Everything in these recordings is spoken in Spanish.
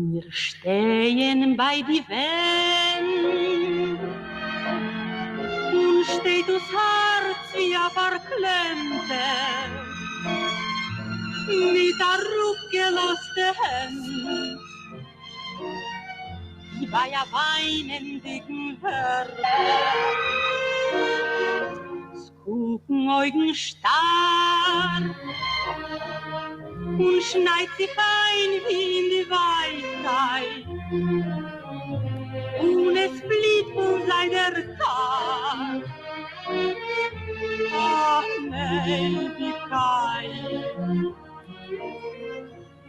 Wir stehen bei die Wend und steht das Herz wie a verklemmte, mit a rückgeloste Hand, wie bei a weinendigen Hörte. Gucken Augen starr und schneit sich ein wie in die Weisheit. Und es blieb uns leider Tag. Ach, Ewigkeit.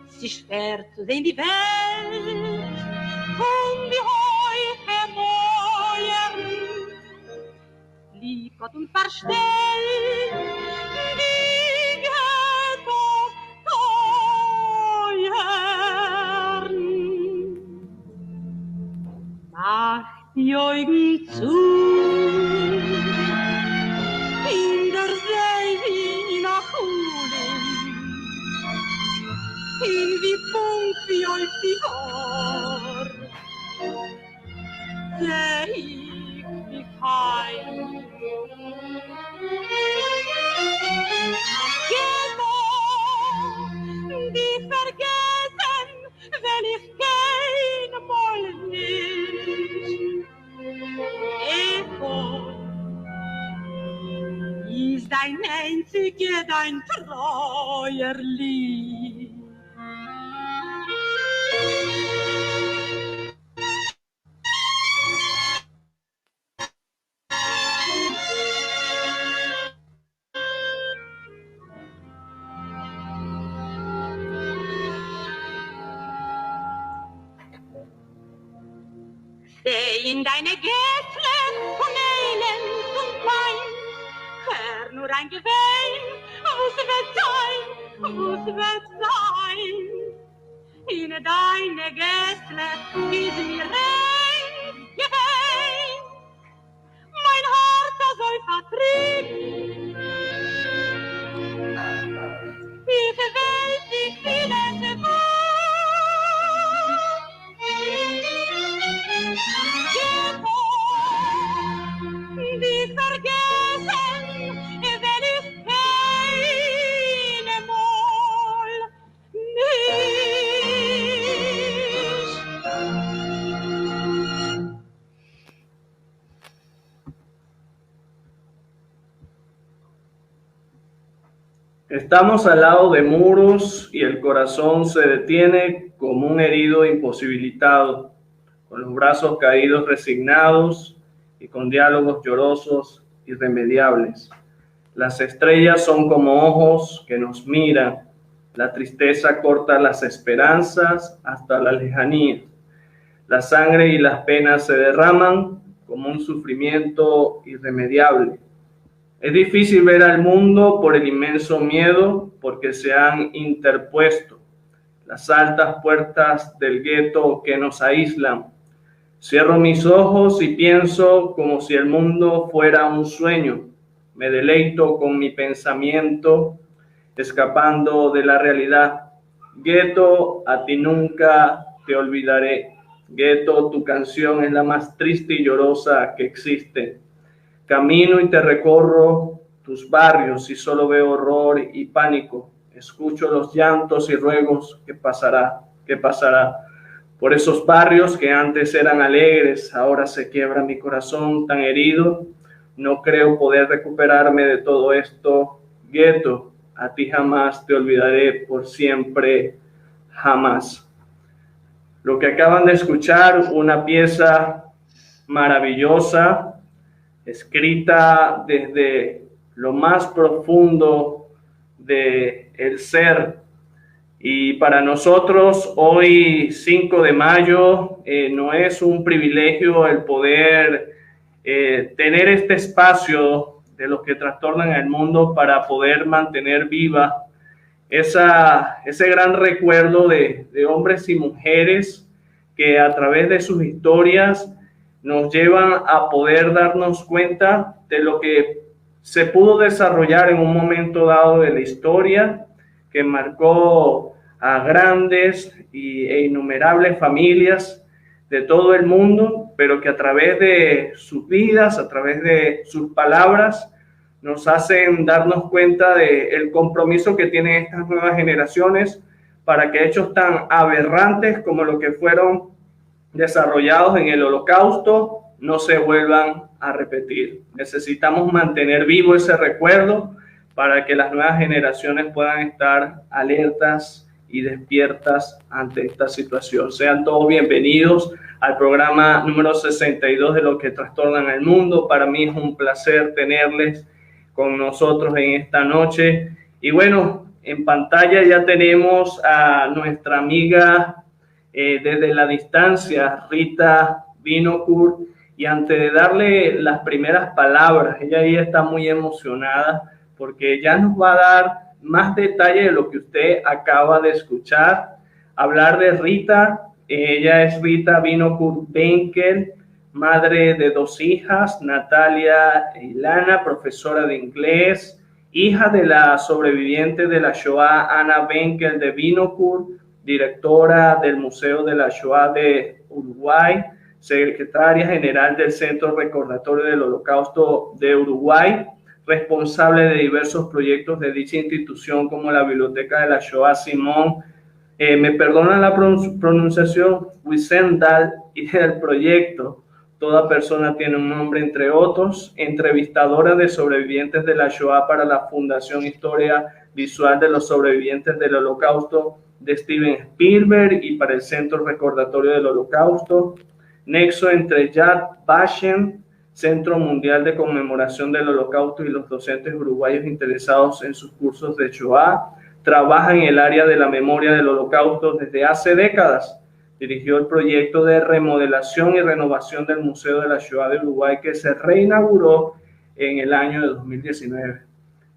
Es ist schwer zu sehen die Welt und die Heuche Mäuer. Lieb Gott und verstellt die Teuern. Macht die Augen zu, in der See wie nach Ulen, in wie Punkt wie auf die Ohr. Seh ich wie kein. Die vergessen, wenn ich kein Mal nicht. Echo ist dein einzige, dein treuer Lieb. Seh in deine Gässchen und Elend und Wein, hör nur ein Gewein, was wird sein, was wird sein. In deine Gässchen ist mir rein gewein, mein Herz soll vertrieben. Ich weiß, ich will es wohl. Die vergessen, wenn ich keine Mal nicht. Estamos al lado de muros y el corazón se detiene como un herido imposibilitado, con los brazos caídos resignados y con diálogos llorosos irremediables. Las estrellas son como ojos que nos miran. La tristeza corta las esperanzas hasta la lejanía. La sangre y las penas se derraman como un sufrimiento irremediable. Es difícil ver al mundo por el inmenso miedo porque se han interpuesto las altas puertas del gueto que nos aíslan. Cierro mis ojos y pienso como si el mundo fuera un sueño. Me deleito con mi pensamiento, escapando de la realidad. Gueto, a ti nunca te olvidaré. Gueto, tu canción es la más triste y llorosa que existe. Camino y te recorro tus barrios y solo veo horror y pánico. Escucho los llantos y ruegos. ¿Qué pasará? ¿Qué pasará? Por esos barrios que antes eran alegres, ahora se quiebra mi corazón tan herido. No creo poder recuperarme de todo esto. Gueto, a ti jamás te olvidaré, por siempre, jamás. Lo que acaban de escuchar, una pieza maravillosa, escrita desde lo más profundo del ser. Y para nosotros hoy 5 de mayo no es un privilegio el poder tener este espacio de los que trastornan el mundo para poder mantener viva ese gran recuerdo de hombres y mujeres que a través de sus historias nos llevan a poder darnos cuenta de lo que se pudo desarrollar en un momento dado de la historia que marcó a grandes e innumerables familias de todo el mundo, pero que a través de sus vidas, a través de sus palabras, nos hacen darnos cuenta del compromiso que tienen estas nuevas generaciones para que hechos tan aberrantes como lo que fueron desarrollados en el Holocausto no se vuelvan a repetir. Necesitamos mantener vivo ese recuerdo para que las nuevas generaciones puedan estar alertas y despiertas ante esta situación. Sean todos bienvenidos al programa número 62 de Lo que trastornan al mundo. Para mí es un placer tenerles con nosotros en esta noche. Y bueno, en pantalla ya tenemos a nuestra amiga desde la distancia, Rita Winokur, y antes de darle las primeras palabras, ella ahí está muy emocionada porque ya nos va a dar más detalle de lo que usted acaba de escuchar. Hablar de Rita, ella es Rita Winokur Benkel, madre de 2 hijas, Natalia e Ilana, profesora de inglés, hija de la sobreviviente de la Shoah, Ana Benkel de Winokur, directora del Museo de la Shoah de Uruguay, secretaria general del Centro Recordatorio del Holocausto de Uruguay, responsable de diversos proyectos de dicha institución como la Biblioteca de la Shoah Simón, me perdonan la pronunciación, Wizendal, y del proyecto Toda persona tiene un nombre, entre otros, entrevistadora de sobrevivientes de la Shoah para la Fundación Historia Visual de los Sobrevivientes del Holocausto de Steven Spielberg y para el Centro Recordatorio del Holocausto, nexo entre Yad Vashem, Centro Mundial de Conmemoración del Holocausto, y los docentes uruguayos interesados en sus cursos de Shoah. Trabaja en el área de la memoria del Holocausto desde hace décadas. Dirigió el proyecto de remodelación y renovación del Museo de la Shoah de Uruguay que se reinauguró en el año de 2019.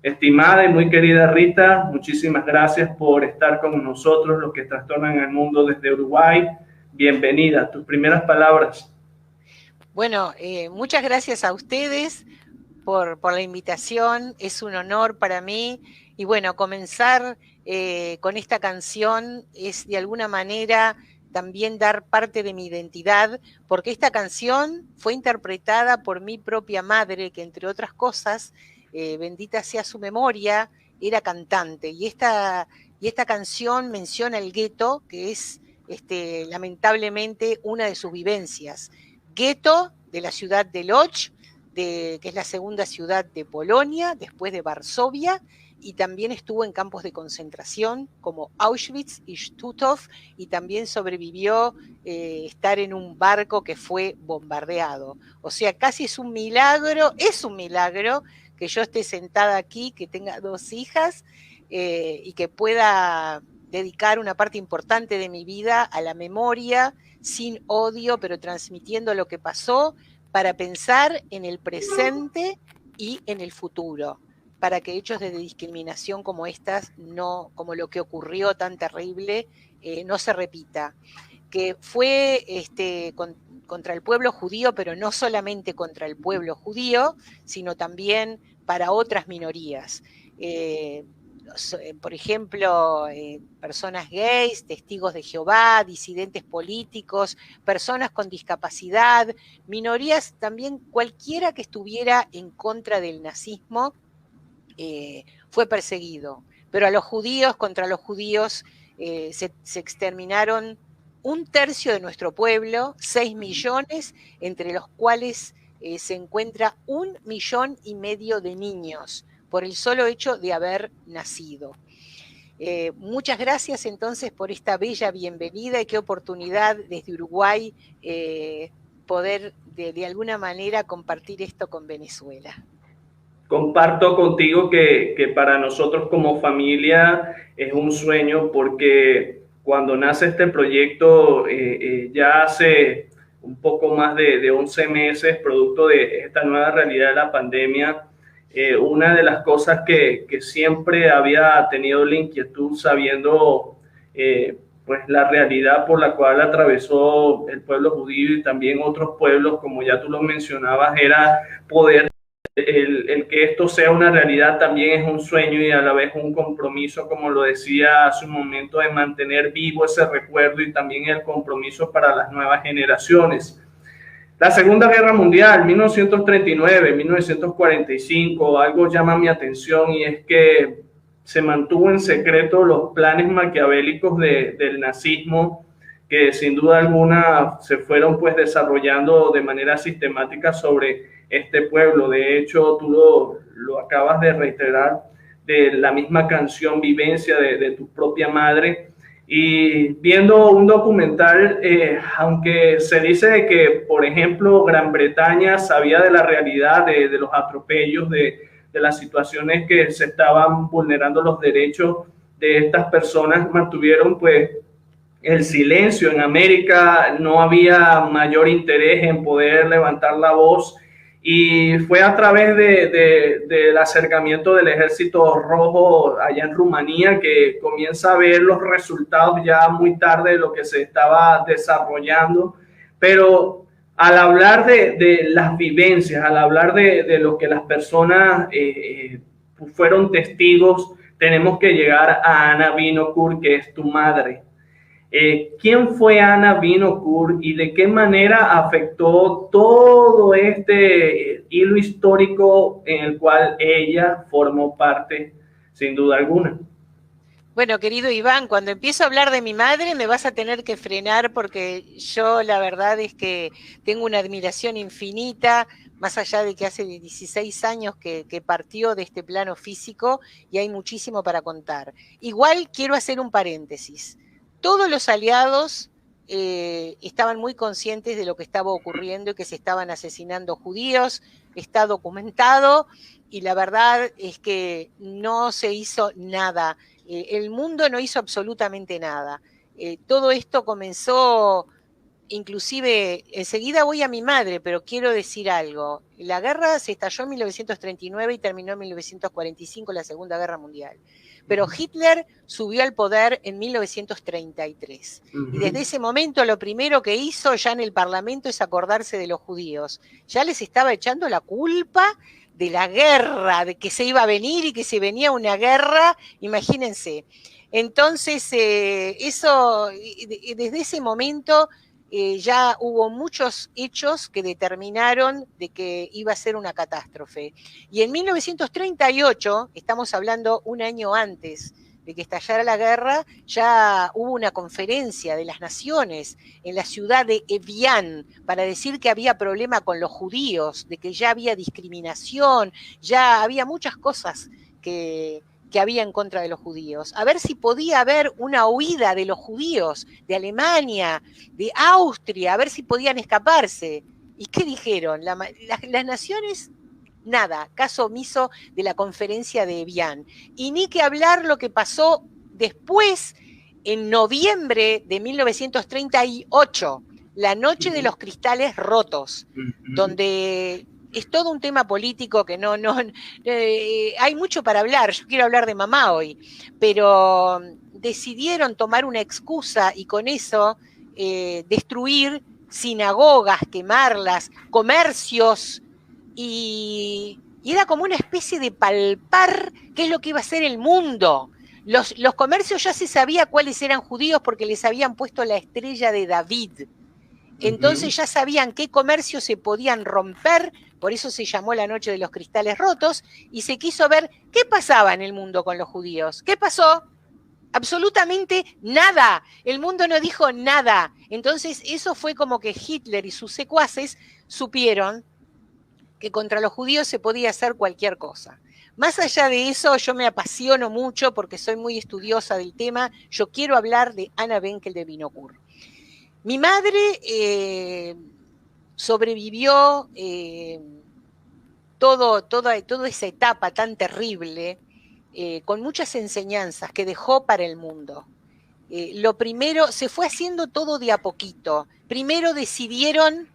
Estimada y muy querida Rita, muchísimas gracias por estar con nosotros, los que trastornan el mundo desde Uruguay. Bienvenida, tus primeras palabras. Bueno, muchas gracias a ustedes por la invitación, es un honor para mí. Y bueno, comenzar con esta canción es de alguna manera también dar parte de mi identidad, porque esta canción fue interpretada por mi propia madre, que entre otras cosas, bendita sea su memoria, era cantante. Y esta canción menciona el gueto, que es lamentablemente una de sus vivencias. Gueto de la ciudad de Lodz, que es la segunda ciudad de Polonia, después de Varsovia, y también estuvo en campos de concentración como Auschwitz y Stutthof, y también sobrevivió estar en un barco que fue bombardeado. O sea, casi es un milagro que yo esté sentada aquí, que tenga 2 hijas y que pueda dedicar una parte importante de mi vida a la memoria, sin odio, pero transmitiendo lo que pasó, para pensar en el presente y en el futuro, para que hechos de discriminación como estas, como lo que ocurrió tan terrible, no se repita. Que fue contra el pueblo judío, pero no solamente contra el pueblo judío, sino también para otras minorías. Por ejemplo, personas gays, testigos de Jehová, disidentes políticos, personas con discapacidad, minorías también, cualquiera que estuviera en contra del nazismo, fue perseguido. Pero contra los judíos, se exterminaron 1/3 de nuestro pueblo, 6 millones, entre los cuales se encuentra 1,5 millones de niños, por el solo hecho de haber nacido. Muchas gracias entonces por esta bella bienvenida, y qué oportunidad desde Uruguay poder de alguna manera compartir esto con Venezuela. Comparto contigo que para nosotros como familia es un sueño, porque cuando nace este proyecto ya hace un poco más de 11 meses, producto de esta nueva realidad de la pandemia, una de las cosas que siempre había tenido la inquietud, sabiendo pues la realidad por la cual atravesó el pueblo judío y también otros pueblos, como ya tú lo mencionabas, era poder el que esto sea una realidad también es un sueño y a la vez un compromiso, como lo decía hace un momento, de mantener vivo ese recuerdo y también el compromiso para las nuevas generaciones. La Segunda Guerra Mundial, 1939, 1945, algo llama mi atención y es que se mantuvo en secreto los planes maquiavélicos del nazismo, que sin duda alguna se fueron pues desarrollando de manera sistemática sobre este pueblo. De hecho, tú lo acabas de reiterar, de la misma canción Vivencia de tu propia madre. Y viendo un documental, aunque se dice que, por ejemplo, Gran Bretaña sabía de la realidad de los atropellos, de las situaciones que se estaban vulnerando los derechos de estas personas, mantuvieron pues el silencio. En América no había mayor interés en poder levantar la voz, y fue a través del acercamiento del Ejército Rojo allá en Rumanía que comienza a ver los resultados ya muy tarde de lo que se estaba desarrollando. Pero al hablar de las vivencias, al hablar de lo que las personas fueron testigos, tenemos que llegar a Anna Winokur, que es tu madre. ¿Quién fue Anna Winokur y de qué manera afectó todo este hilo histórico en el cual ella formó parte, sin duda alguna? Bueno, querido Iván, cuando empiezo a hablar de mi madre me vas a tener que frenar, porque yo la verdad es que tengo una admiración infinita, más allá de que hace 16 años que partió de este plano físico, y hay muchísimo para contar. Igual quiero hacer un paréntesis. Todos los aliados estaban muy conscientes de lo que estaba ocurriendo y que se estaban asesinando judíos, está documentado, y la verdad es que no se hizo nada. El mundo no hizo absolutamente nada. Todo esto comenzó, inclusive, enseguida voy a mi madre, pero quiero decir algo. La guerra se estalló en 1939 y terminó en 1945, la Segunda Guerra Mundial. Pero Hitler subió al poder en 1933. Y desde ese momento lo primero que hizo ya en el Parlamento es acordarse de los judíos. Ya les estaba echando la culpa de la guerra, de que se iba a venir y que se venía una guerra, imagínense. Entonces, eso, desde ese momento ya hubo muchos hechos que determinaron de que iba a ser una catástrofe. Y en 1938, estamos hablando un año antes de que estallara la guerra, ya hubo una conferencia de las naciones en la ciudad de Evian para decir que había problema con los judíos, de que ya había discriminación, ya había muchas cosas que había en contra de los judíos. A ver si podía haber una huida de los judíos de Alemania, de Austria, a ver si podían escaparse. ¿Y qué dijeron? Las naciones, nada, caso omiso de la conferencia de Evian. Y ni que hablar lo que pasó después, en noviembre de 1938, la noche de los cristales rotos, donde es todo un tema político que hay mucho para hablar. Yo quiero hablar de mamá hoy, pero decidieron tomar una excusa y con eso destruir sinagogas, quemarlas, comercios, y era como una especie de palpar qué es lo que iba a ser el mundo. Los comercios ya se sabía cuáles eran judíos porque les habían puesto la estrella de David. Entonces ya sabían qué comercios se podían romper, por eso se llamó la noche de los cristales rotos, y se quiso ver qué pasaba en el mundo con los judíos. ¿Qué pasó? Absolutamente nada. El mundo no dijo nada. Entonces eso fue como que Hitler y sus secuaces supieron que contra los judíos se podía hacer cualquier cosa. Más allá de eso, yo me apasiono mucho porque soy muy estudiosa del tema. Yo quiero hablar de Anna Wenkel de Winokur. Mi madre sobrevivió toda esa etapa tan terrible, con muchas enseñanzas que dejó para el mundo. Lo primero, se fue haciendo todo de a poquito. Primero decidieron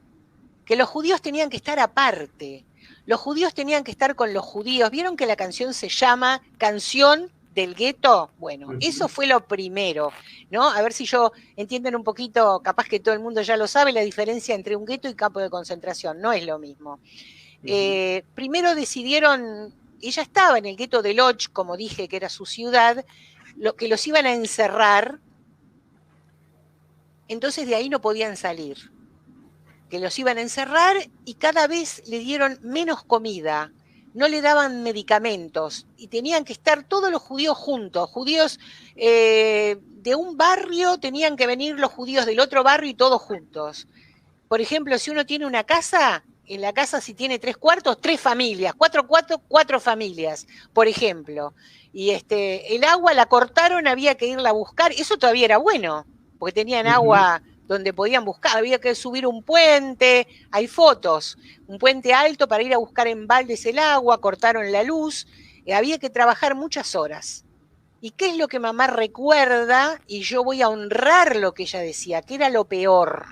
que los judíos tenían que estar aparte. Los judíos tenían que estar con los judíos. ¿Vieron que la canción se llama Canción del Gueto? Bueno, eso fue lo primero, ¿no? A ver si entienden un poquito, capaz que todo el mundo ya lo sabe, la diferencia entre un gueto y campo de concentración. No es lo mismo. Primero decidieron, ella estaba en el gueto de Lodz, como dije, que era su ciudad, que los iban a encerrar, entonces de ahí no podían salir, que los iban a encerrar y cada vez le dieron menos comida, no le daban medicamentos y tenían que estar todos los judíos juntos, judíos de un barrio tenían que venir los judíos del otro barrio y todos juntos. Por ejemplo, si uno tiene una casa, en la casa si tiene 3 cuartos, 3 familias, 4 familias, por ejemplo. Y el agua la cortaron, había que irla a buscar, eso todavía era bueno, porque tenían agua donde podían buscar, había que subir un puente, hay fotos, un puente alto para ir a buscar en baldes el agua, cortaron la luz, había que trabajar muchas horas. ¿Y qué es lo que mamá recuerda? Y yo voy a honrar lo que ella decía, que era lo peor.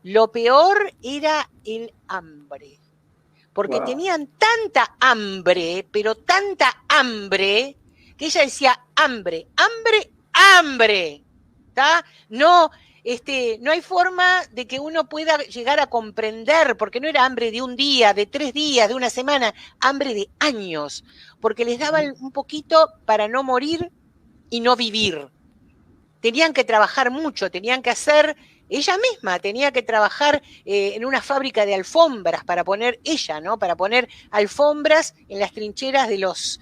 Lo peor era el hambre, porque tenían tanta hambre, pero tanta hambre, que ella decía hambre, hambre, hambre, ¿tá? No, no hay forma de que uno pueda llegar a comprender, porque no era hambre de un día, de 3 días, de una semana, hambre de años, porque les daban un poquito para no morir y no vivir. Tenían que trabajar mucho, tenían que hacer, ella misma tenía que trabajar en una fábrica de alfombras para poner, ella, ¿no? Para poner alfombras en las trincheras de los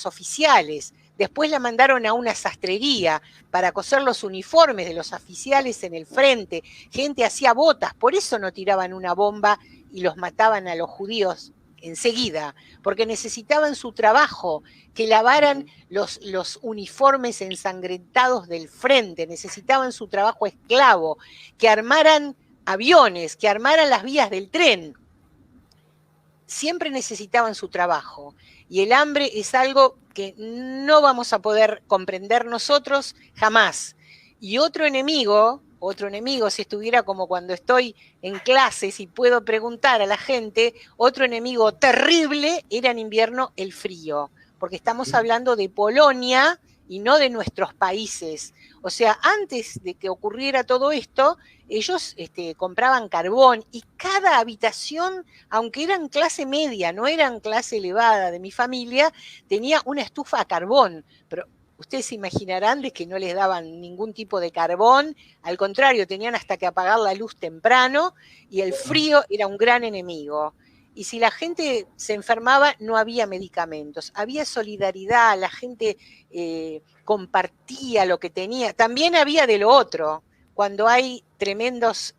oficiales. Después la mandaron a una sastrería para coser los uniformes de los oficiales en el frente. Gente hacía botas, por eso no tiraban una bomba y los mataban a los judíos enseguida, porque necesitaban su trabajo, que lavaran los uniformes ensangrentados del frente, necesitaban su trabajo esclavo, que armaran aviones, que armaran las vías del tren. Siempre necesitaban su trabajo. Y el hambre es algo que no vamos a poder comprender nosotros jamás. Y otro enemigo, si estuviera como cuando estoy en clases y puedo preguntar a la gente, otro enemigo terrible era en invierno el frío, porque estamos hablando de Polonia y no de nuestros países. O sea, antes de que ocurriera todo esto, ellos compraban carbón y cada habitación, aunque eran clase media, no eran clase elevada de mi familia, tenía una estufa a carbón, pero ustedes se imaginarán de que no les daban ningún tipo de carbón, al contrario, tenían hasta que apagar la luz temprano y el frío era un gran enemigo. Y si la gente se enfermaba, no había medicamentos, había solidaridad, la gente compartía lo que tenía. También había de lo otro, cuando hay tremendos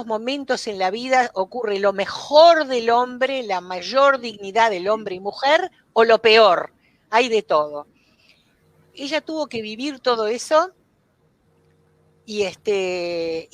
momentos en la vida, ocurre lo mejor del hombre, la mayor dignidad del hombre y mujer, o lo peor. Hay de todo. Ella tuvo que vivir todo eso y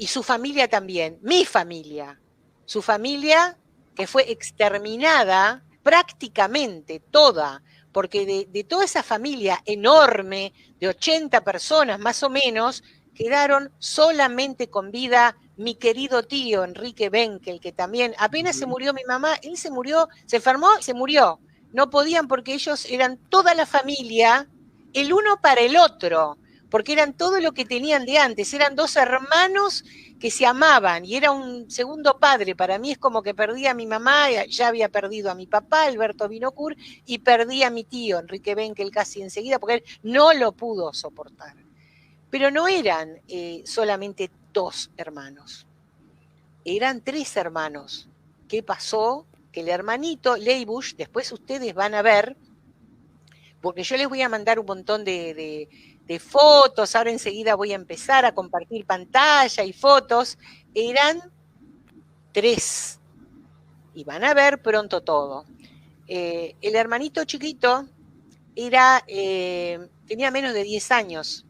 su familia también, mi familia, su familia que fue exterminada prácticamente toda, porque de toda esa familia enorme, de 80 personas más o menos, quedaron solamente con vida mi querido tío Enrique Benkel, que también apenas se murió mi mamá, él se murió, se enfermó y se murió. No podían porque ellos eran toda la familia, el uno para el otro, porque eran todo lo que tenían de antes, eran 2 hermanos que se amaban y era un segundo padre. Para mí es como que perdí a mi mamá, ya había perdido a mi papá, Alberto Binocur, y perdí a mi tío Enrique Benkel casi enseguida, porque él no lo pudo soportar. Pero no eran solamente 2 hermanos, eran 3 hermanos. ¿Qué pasó? Que el hermanito Leibush, después ustedes van a ver, porque yo les voy a mandar un montón de fotos, ahora enseguida voy a empezar a compartir pantalla y fotos, eran 3, y van a ver pronto todo. El hermanito chiquito tenía menos de 10 años,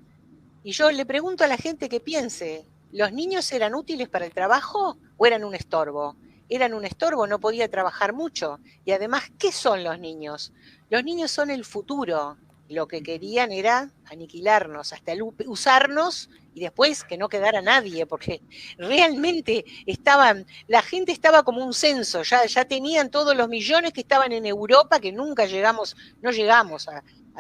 y yo le pregunto a la gente que piense, ¿los niños eran útiles para el trabajo o eran un estorbo? Eran un estorbo, no podía trabajar mucho. Y además, ¿qué son los niños? Los niños son el futuro. Lo que querían era aniquilarnos, hasta usarnos y después que no quedara nadie, porque realmente la gente estaba como un censo, ya tenían todos los millones que estaban en Europa, que no llegamos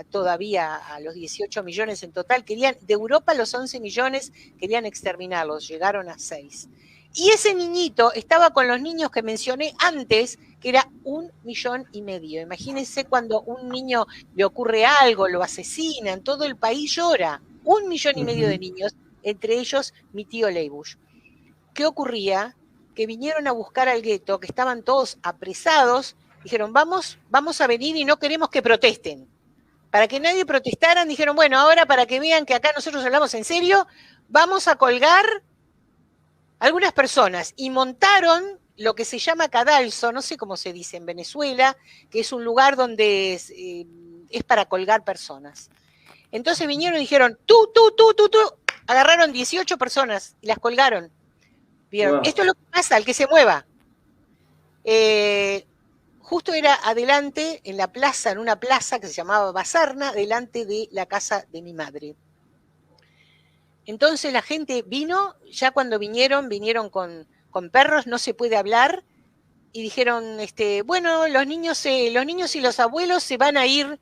todavía a los 18 millones en total. De Europa los 11 millones querían exterminarlos, llegaron a 6. Y ese niñito estaba con los niños que mencioné antes, que era 1,5 millones. Imagínense cuando un niño le ocurre algo, lo asesinan, todo el país llora. 1,5 millones de niños, entre ellos mi tío Leibush. ¿Qué ocurría? Que vinieron a buscar al gueto, que estaban todos apresados, dijeron, vamos a venir y no queremos que protesten. Para que nadie protestaran, dijeron, bueno, ahora para que vean que acá nosotros hablamos en serio, vamos a colgar algunas personas. Y montaron lo que se llama cadalso, no sé cómo se dice en Venezuela, que es un lugar donde es para colgar personas. Entonces vinieron y dijeron, tú, agarraron 18 personas y las colgaron. ¿Vieron? Wow. Esto es lo que pasa, al que se mueva. Justo era adelante, en la plaza, en una plaza que se llamaba Bazarna, delante de la casa de mi madre. Entonces la gente vino, ya cuando vinieron con perros, no se puede hablar, y dijeron, bueno, los niños y los abuelos se van a ir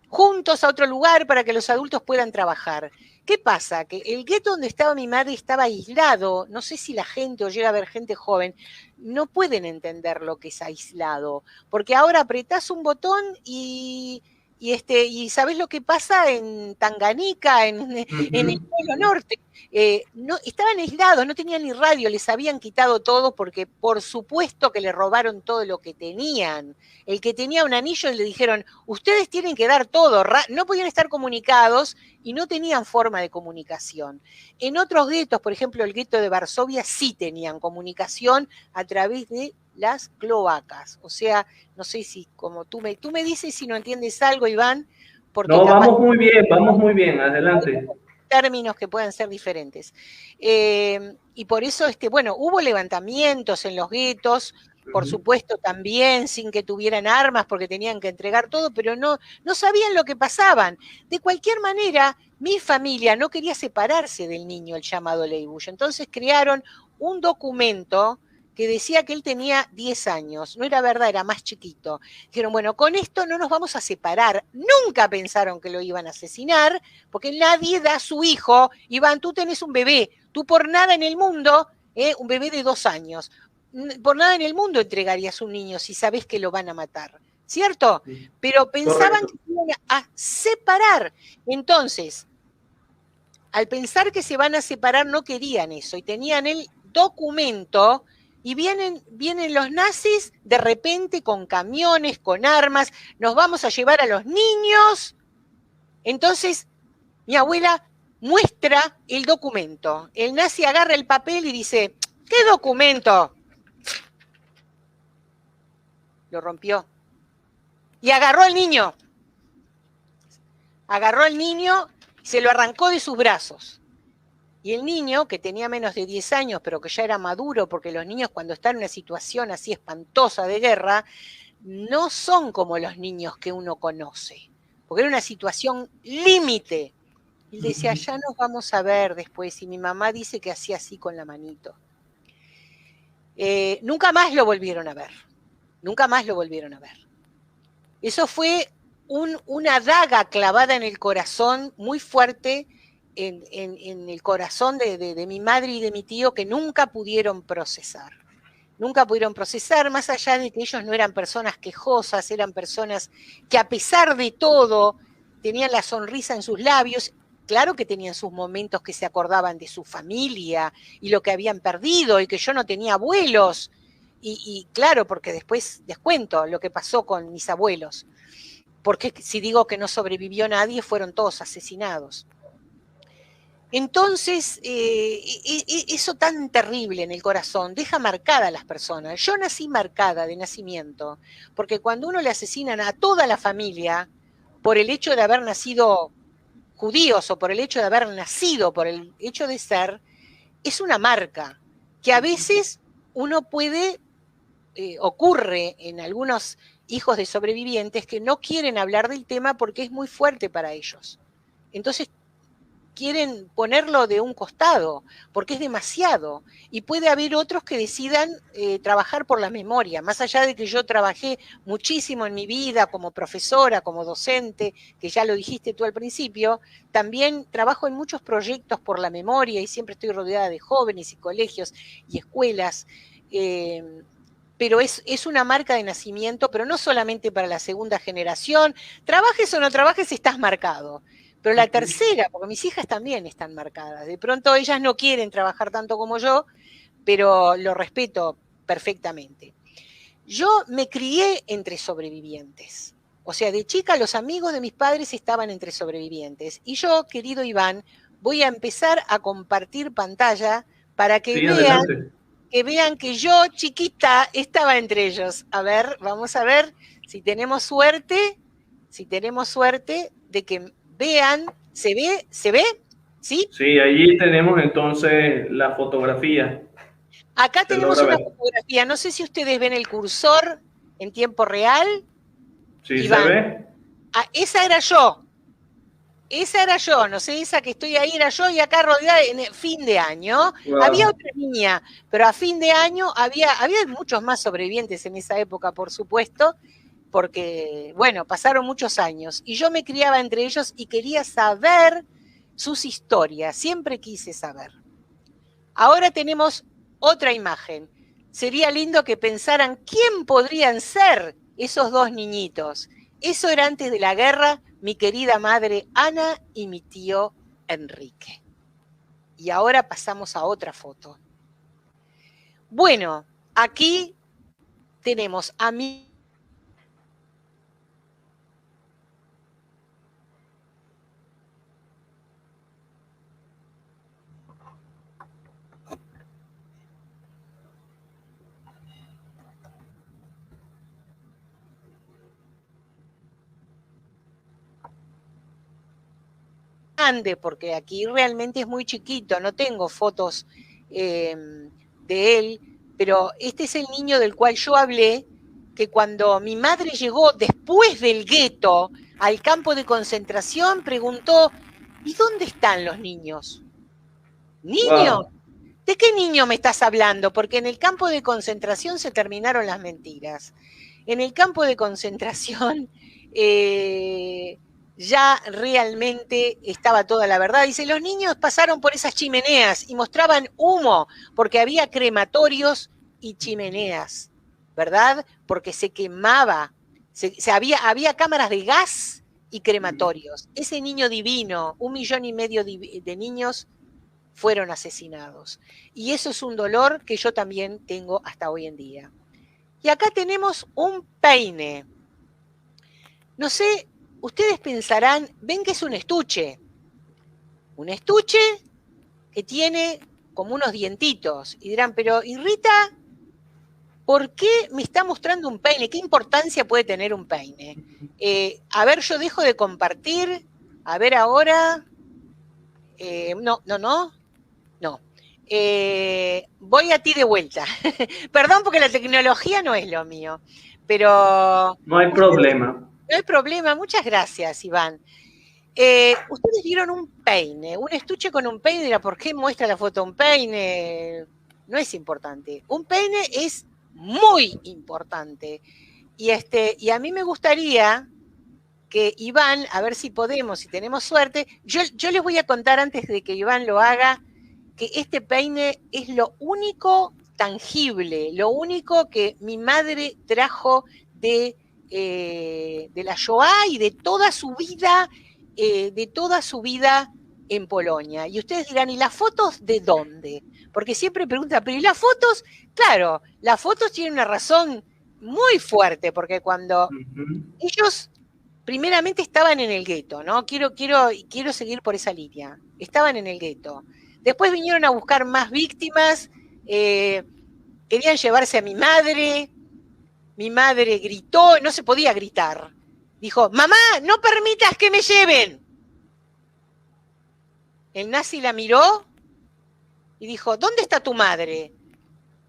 juntos a otro lugar para que los adultos puedan trabajar. ¿Qué pasa? Que el gueto donde estaba mi madre estaba aislado. No sé si la gente, o llega a ver gente joven, no pueden entender lo que es aislado. Porque ahora apretás un botón y ¿sabés lo que pasa en Tanganica, en el Polo Norte? No, estaban aislados, no tenían ni radio, les habían quitado todo porque por supuesto que le robaron todo lo que tenían. El que tenía un anillo le dijeron, ustedes tienen que dar todo, no podían estar comunicados y no tenían forma de comunicación. En otros guetos, por ejemplo el gueto de Varsovia, sí tenían comunicación a través de las cloacas. O sea, no sé si como tú me dices si no entiendes algo, Iván. Porque no, vamos muy bien, adelante. Términos que puedan ser diferentes. Y por eso, bueno, hubo levantamientos en los guetos, por supuesto también, sin que tuvieran armas, porque tenían que entregar todo, pero no sabían lo que pasaban. De cualquier manera, mi familia no quería separarse del niño, el llamado Leibush. Entonces crearon un documento que decía que él tenía 10 años. No era verdad, era más chiquito. Dijeron, bueno, con esto no nos vamos a separar. Nunca pensaron que lo iban a asesinar, porque nadie da a su hijo. Iván, tú tenés un bebé. Tú por nada en el mundo, un bebé de 2 años, por nada en el mundo entregarías un niño si sabés que lo van a matar. ¿Cierto? Pero pensaban que se iban a separar. Entonces, al pensar que se van a separar, no querían eso. Y tenían el documento. Y vienen los nazis de repente con camiones, con armas, nos vamos a llevar a los niños. Entonces, mi abuela muestra el documento. El nazi agarra el papel y dice, ¿qué documento? Lo rompió. Y agarró al niño. Agarró al niño y se lo arrancó de sus brazos. Y el niño, que tenía menos de 10 años, pero que ya era maduro, porque los niños cuando están en una situación así espantosa de guerra, no son como los niños que uno conoce, porque era una situación límite. Y él decía, ya nos vamos a ver después, y mi mamá dice que hacía así con la manito. Nunca más lo volvieron a ver, nunca más lo volvieron a ver. Eso fue una daga clavada en el corazón muy fuerte, en el corazón de mi madre y de mi tío, que nunca pudieron procesar. Nunca pudieron procesar, más allá de que ellos no eran personas quejosas, eran personas que a pesar de todo tenían la sonrisa en sus labios. Claro que tenían sus momentos que se acordaban de su familia y lo que habían perdido y que yo no tenía abuelos. Y claro, porque después les cuento lo que pasó con mis abuelos. Porque si digo que no sobrevivió nadie, fueron todos asesinados. Entonces, eso tan terrible en el corazón deja marcada a las personas. Yo nací marcada de nacimiento, porque cuando uno le asesinan a toda la familia por el hecho de haber nacido judíos o por el hecho de haber nacido, por el hecho de ser, es una marca que a veces uno puede, ocurre en algunos hijos de sobrevivientes que no quieren hablar del tema porque es muy fuerte para ellos. Entonces, quieren ponerlo de un costado, porque es demasiado. Y puede haber otros que decidan trabajar por la memoria, más allá de que yo trabajé muchísimo en mi vida como profesora, como docente, que ya lo dijiste tú al principio, también trabajo en muchos proyectos por la memoria y siempre estoy rodeada de jóvenes y colegios y escuelas. Pero es una marca de nacimiento, pero no solamente para la segunda generación. Trabajes o no trabajes, estás marcado. Pero la tercera, porque mis hijas también están marcadas. De pronto ellas no quieren trabajar tanto como yo, pero lo respeto perfectamente. Yo me crié entre sobrevivientes. O sea, de chica los amigos de mis padres estaban entre sobrevivientes. Y yo, querido Iván, voy a empezar a compartir pantalla para que vean que yo, chiquita, estaba entre ellos. A ver, vamos a ver si tenemos suerte de que vean. ¿Se ve? ¿Se ve? ¿Sí? Sí, allí tenemos entonces la fotografía. Acá tenemos una fotografía. No sé si ustedes ven el cursor en tiempo real. Sí, Iván. ¿Se ve? Ah, esa era yo. Esa era yo, no sé, esa que estoy ahí era yo y acá rodeada en fin de año. Wow. Había otra niña, pero a fin de año había muchos más sobrevivientes en esa época, por supuesto, porque, bueno, pasaron muchos años. Y yo me criaba entre ellos y quería saber sus historias, siempre quise saber. Ahora tenemos otra imagen. Sería lindo que pensaran quién podrían ser esos dos niñitos. Eso era antes de la guerra, mi querida madre Ana y mi tío Enrique. Y ahora pasamos a otra foto. Bueno, aquí tenemos a mi... porque aquí realmente es muy chiquito, no tengo fotos de él, pero este es el niño del cual yo hablé, que cuando mi madre llegó después del gueto al campo de concentración, preguntó, ¿y dónde están los niños? ¿Niños? Wow. ¿De qué niño me estás hablando? Porque en el campo de concentración se terminaron las mentiras. En el campo de concentración... ya realmente estaba toda la verdad. Dice, los niños pasaron por esas chimeneas y mostraban humo, porque había crematorios y chimeneas, ¿verdad? Porque se quemaba, había cámaras de gas y crematorios. Ese niño divino, 1,5 millones de niños fueron asesinados. Y eso es un dolor que yo también tengo hasta hoy en día. Y acá tenemos un peine. No sé, ustedes pensarán, ven que es un estuche que tiene como unos dientitos, y dirán, pero ¿y Rita, por qué me está mostrando un peine? ¿Qué importancia puede tener un peine? A ver, yo dejo de compartir, a ver ahora, no. Voy a ti de vuelta. Perdón porque la tecnología no es lo mío, pero... No hay problema. No hay problema, muchas gracias, Iván. Ustedes vieron un peine, un estuche con un peine, dirá, ¿por qué muestra la foto un peine? No es importante. Un peine es muy importante. Y a mí me gustaría que Iván, a ver si podemos, si tenemos suerte, yo les voy a contar antes de que Iván lo haga, que este peine es lo único tangible, lo único que mi madre trajo de la Shoah y de toda su vida en Polonia. Y ustedes dirán, ¿y las fotos de dónde? Porque siempre preguntan, ¿pero y las fotos? Claro, las fotos tienen una razón muy fuerte, porque cuando ellos primeramente estaban en el gueto, ¿no? Quiero seguir por esa línea. Estaban en el gueto. Después vinieron a buscar más víctimas, querían llevarse a mi madre. Mi madre gritó, no se podía gritar. Dijo, mamá, no permitas que me lleven. El nazi la miró y dijo, ¿dónde está tu madre?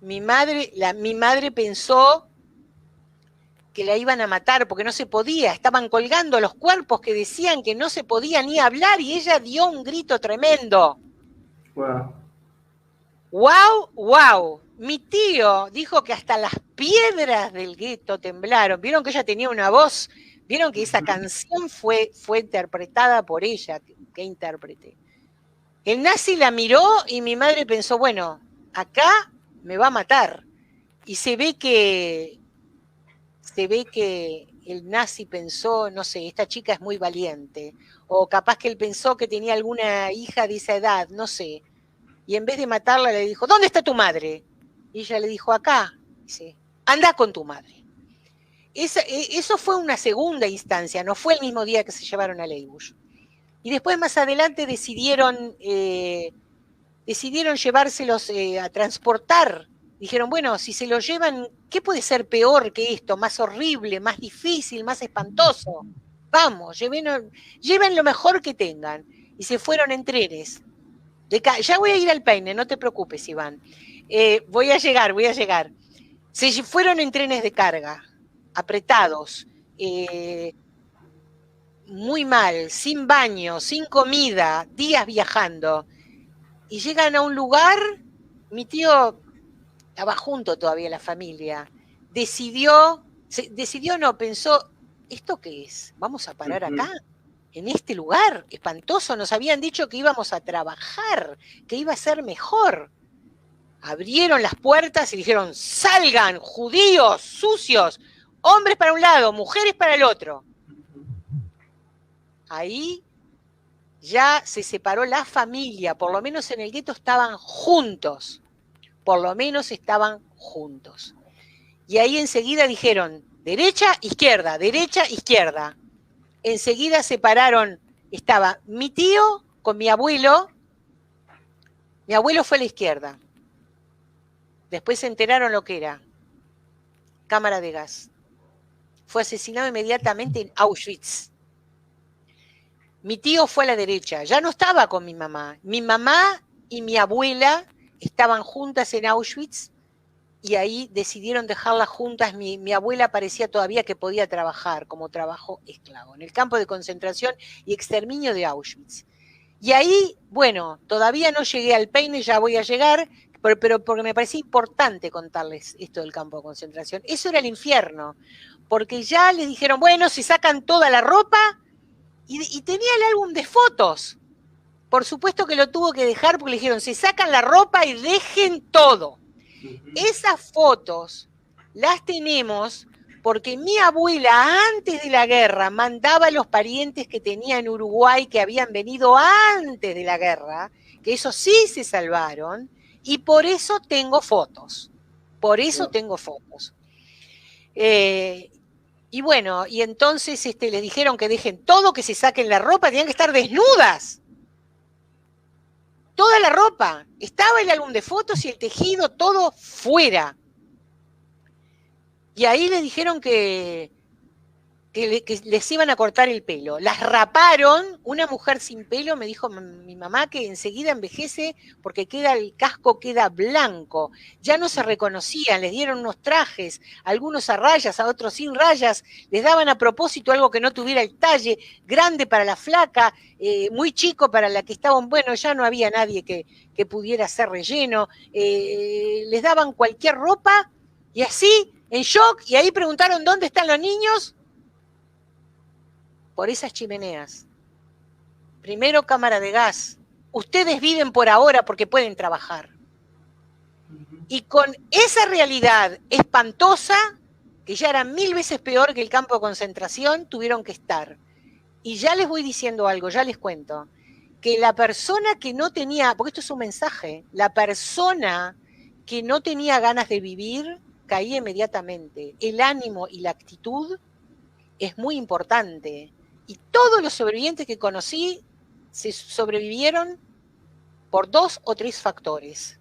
Mi madre pensó que la iban a matar porque no se podía, estaban colgando los cuerpos que decían que no se podía ni hablar y ella dio un grito tremendo. Wow. ¡Wow, wow! Mi tío dijo que hasta las piedras del gueto temblaron. Vieron que ella tenía una voz, vieron que esa canción fue interpretada por ella. ¿Qué intérprete? El nazi la miró y mi madre pensó, bueno, acá me va a matar. Y se ve que el nazi pensó, no sé, esta chica es muy valiente. O capaz que él pensó que tenía alguna hija de esa edad, no sé. Y en vez de matarla le dijo, ¿dónde está tu madre? Y ella le dijo, acá. Dice, anda con tu madre. Eso fue una segunda instancia, no fue el mismo día que se llevaron a Leibush. Y después más adelante decidieron llevárselos a transportar. Dijeron, bueno, si se lo llevan, ¿qué puede ser peor que esto? Más horrible, más difícil, más espantoso. Vamos, lleven lo mejor que tengan. Y se fueron en trenes. Ya voy a ir al peine, no te preocupes, Iván. Voy a llegar. Se fueron en trenes de carga, apretados, muy mal, sin baño, sin comida, días viajando. Y llegan a un lugar, mi tío estaba junto todavía la familia, pensó, ¿esto qué es? ¿Vamos a parar acá? En este lugar espantoso, nos habían dicho que íbamos a trabajar, que iba a ser mejor. Abrieron las puertas y dijeron, salgan, judíos, sucios, hombres para un lado, mujeres para el otro. Ahí ya se separó la familia, por lo menos en el gueto estaban juntos, Y ahí enseguida dijeron, derecha, izquierda, derecha, izquierda. Enseguida separaron, estaba mi tío con mi abuelo fue a la izquierda. Después se enteraron lo que era, cámara de gas. Fue asesinado inmediatamente en Auschwitz. Mi tío fue a la derecha, ya no estaba con mi mamá. Mi mamá y mi abuela estaban juntas en Auschwitz y ahí decidieron dejarlas juntas. Mi abuela parecía todavía que podía trabajar como trabajo esclavo en el campo de concentración y exterminio de Auschwitz. Y ahí, bueno, todavía no llegué al peine, ya voy a llegar, pero porque me parecía importante contarles esto del campo de concentración. Eso era el infierno, porque ya les dijeron, bueno, se sacan toda la ropa y tenía el álbum de fotos. Por supuesto que lo tuvo que dejar porque le dijeron, se sacan la ropa y dejen todo. Esas fotos las tenemos porque mi abuela antes de la guerra mandaba a los parientes que tenía en Uruguay que habían venido antes de la guerra, que esos sí se salvaron, y por eso tengo fotos. Y bueno, y entonces les dijeron que dejen todo, que se saquen la ropa, tenían que estar desnudas. Toda la ropa, estaba el álbum de fotos y el tejido, todo fuera. Y ahí les dijeron que les iban a cortar el pelo. Las raparon, una mujer sin pelo, me dijo mi mamá que enseguida envejece porque el casco queda blanco. Ya no se reconocían, les dieron unos trajes, algunos a rayas, a otros sin rayas, les daban a propósito algo que no tuviera el talle, grande para la flaca, muy chico para la que estaban, bueno, ya no había nadie que pudiera hacer relleno, les daban cualquier ropa y así, en shock, y ahí preguntaron ¿dónde están los niños? Por esas chimeneas. Primero cámara de gas. Ustedes viven por ahora porque pueden trabajar. Y con esa realidad espantosa, que ya era 1000 veces peor que el campo de concentración, tuvieron que estar. Y ya les voy diciendo algo, ya les cuento, que la persona que no tenía, porque esto es un mensaje, la persona que no tenía ganas de vivir, caía inmediatamente. El ánimo y la actitud es muy importante. Y todos los sobrevivientes que conocí se sobrevivieron por 2 o 3 factores.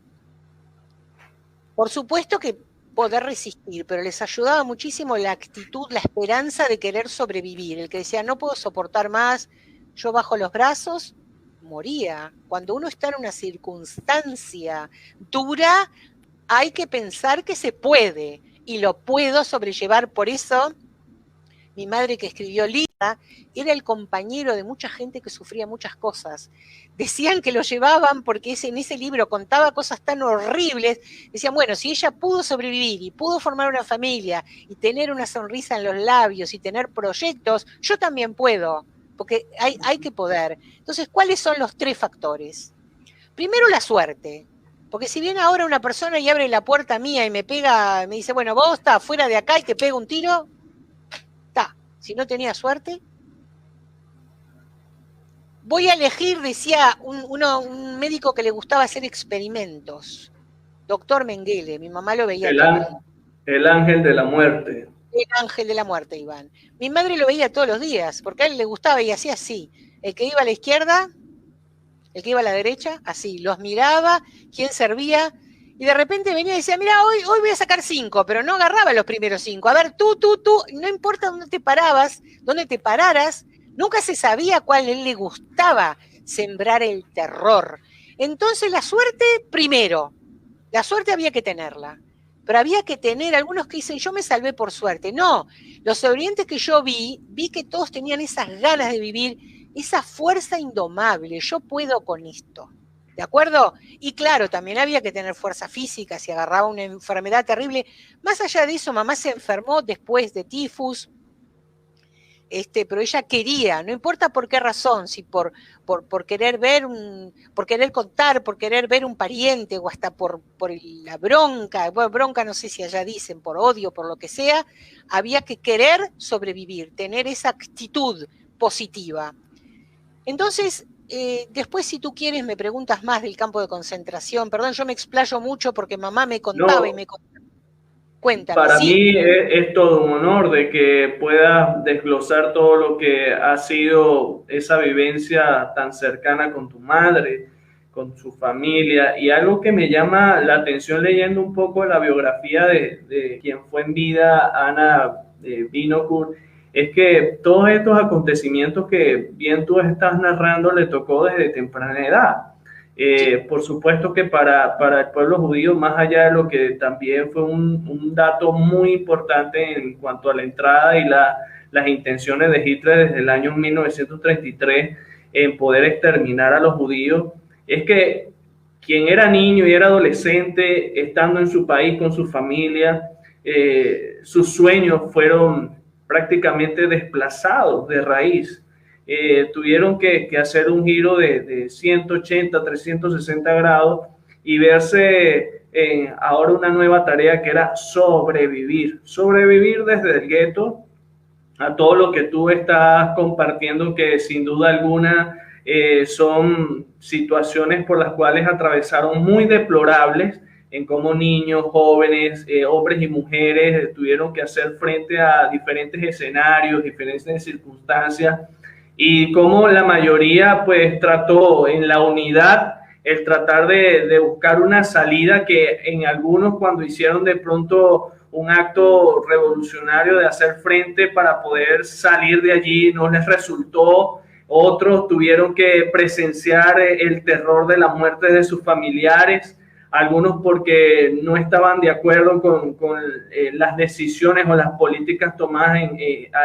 Por supuesto que poder resistir, pero les ayudaba muchísimo la actitud, la esperanza de querer sobrevivir. El que decía, no puedo soportar más, yo bajo los brazos, moría. Cuando uno está en una circunstancia dura, hay que pensar que se puede, y lo puedo sobrellevar. Por eso mi madre que escribió Lida, era el compañero de mucha gente que sufría muchas cosas. Decían que lo llevaban porque en ese libro contaba cosas tan horribles. Decían, bueno, si ella pudo sobrevivir y pudo formar una familia y tener una sonrisa en los labios y tener proyectos, yo también puedo, porque hay que poder. Entonces, ¿cuáles son los 3 factores? Primero, la suerte. Porque si viene ahora una persona y abre la puerta mía y me pega, me dice, bueno, vos estás fuera de acá y te pega un tiro, está. Si no tenía suerte, voy a elegir, decía un médico que le gustaba hacer experimentos, doctor Mengele, mi mamá lo veía. El ángel de la muerte. El ángel de la muerte, Iván. Mi madre lo veía todos los días, porque a él le gustaba y hacía así. El que iba a la izquierda, el que iba a la derecha, así, los miraba, quién servía, y de repente venía y decía, mira, hoy voy a sacar 5, pero no agarraba los primeros 5. A ver, tú, no importa dónde te pararas, nunca se sabía cuál él le gustaba sembrar el terror. Entonces la suerte, primero, la suerte había que tenerla, pero había que tener, algunos que dicen, yo me salvé por suerte. No, los sobrevivientes que yo vi que todos tenían esas ganas de vivir, esa fuerza indomable, yo puedo con esto, ¿de acuerdo? Y claro, también había que tener fuerza física, si agarraba una enfermedad terrible. Más allá de eso, mamá se enfermó después de tifus, pero ella quería, no importa por qué razón, si por querer ver por querer contar, por querer ver un pariente, o hasta por la bronca, bueno, bronca no sé si allá dicen, por odio, por lo que sea, había que querer sobrevivir, tener esa actitud positiva. Entonces, después si tú quieres me preguntas más del campo de concentración, perdón, yo me explayo mucho porque mamá me contaba y me contaba. Cuéntame. Para ¿sí? mí es todo un honor de que puedas desglosar todo lo que ha sido esa vivencia tan cercana con tu madre, con su familia, y algo que me llama la atención leyendo un poco la biografía de quien fue en vida, Ana Winokur, es que todos estos acontecimientos que bien tú estás narrando le tocó desde temprana edad. Por supuesto que para el pueblo judío, más allá de lo que también fue un dato muy importante en cuanto a la entrada y las intenciones de Hitler desde el año 1933 en poder exterminar a los judíos, es que quien era niño y era adolescente, estando en su país con su familia, sus sueños fueron prácticamente desplazados de raíz. Tuvieron que hacer un giro de 180, 360 grados y verse ahora una nueva tarea que era sobrevivir desde el gueto a todo lo que tú estás compartiendo, que sin duda alguna son situaciones por las cuales atravesaron muy deplorables, en cómo niños, jóvenes, hombres y mujeres tuvieron que hacer frente a diferentes escenarios, diferentes circunstancias, y cómo la mayoría pues trató en la unidad el tratar de buscar una salida, que en algunos cuando hicieron de pronto un acto revolucionario de hacer frente para poder salir de allí no les resultó. Otros tuvieron que presenciar el terror de la muerte de sus familiares, algunos porque no estaban de acuerdo con las decisiones o las políticas tomadas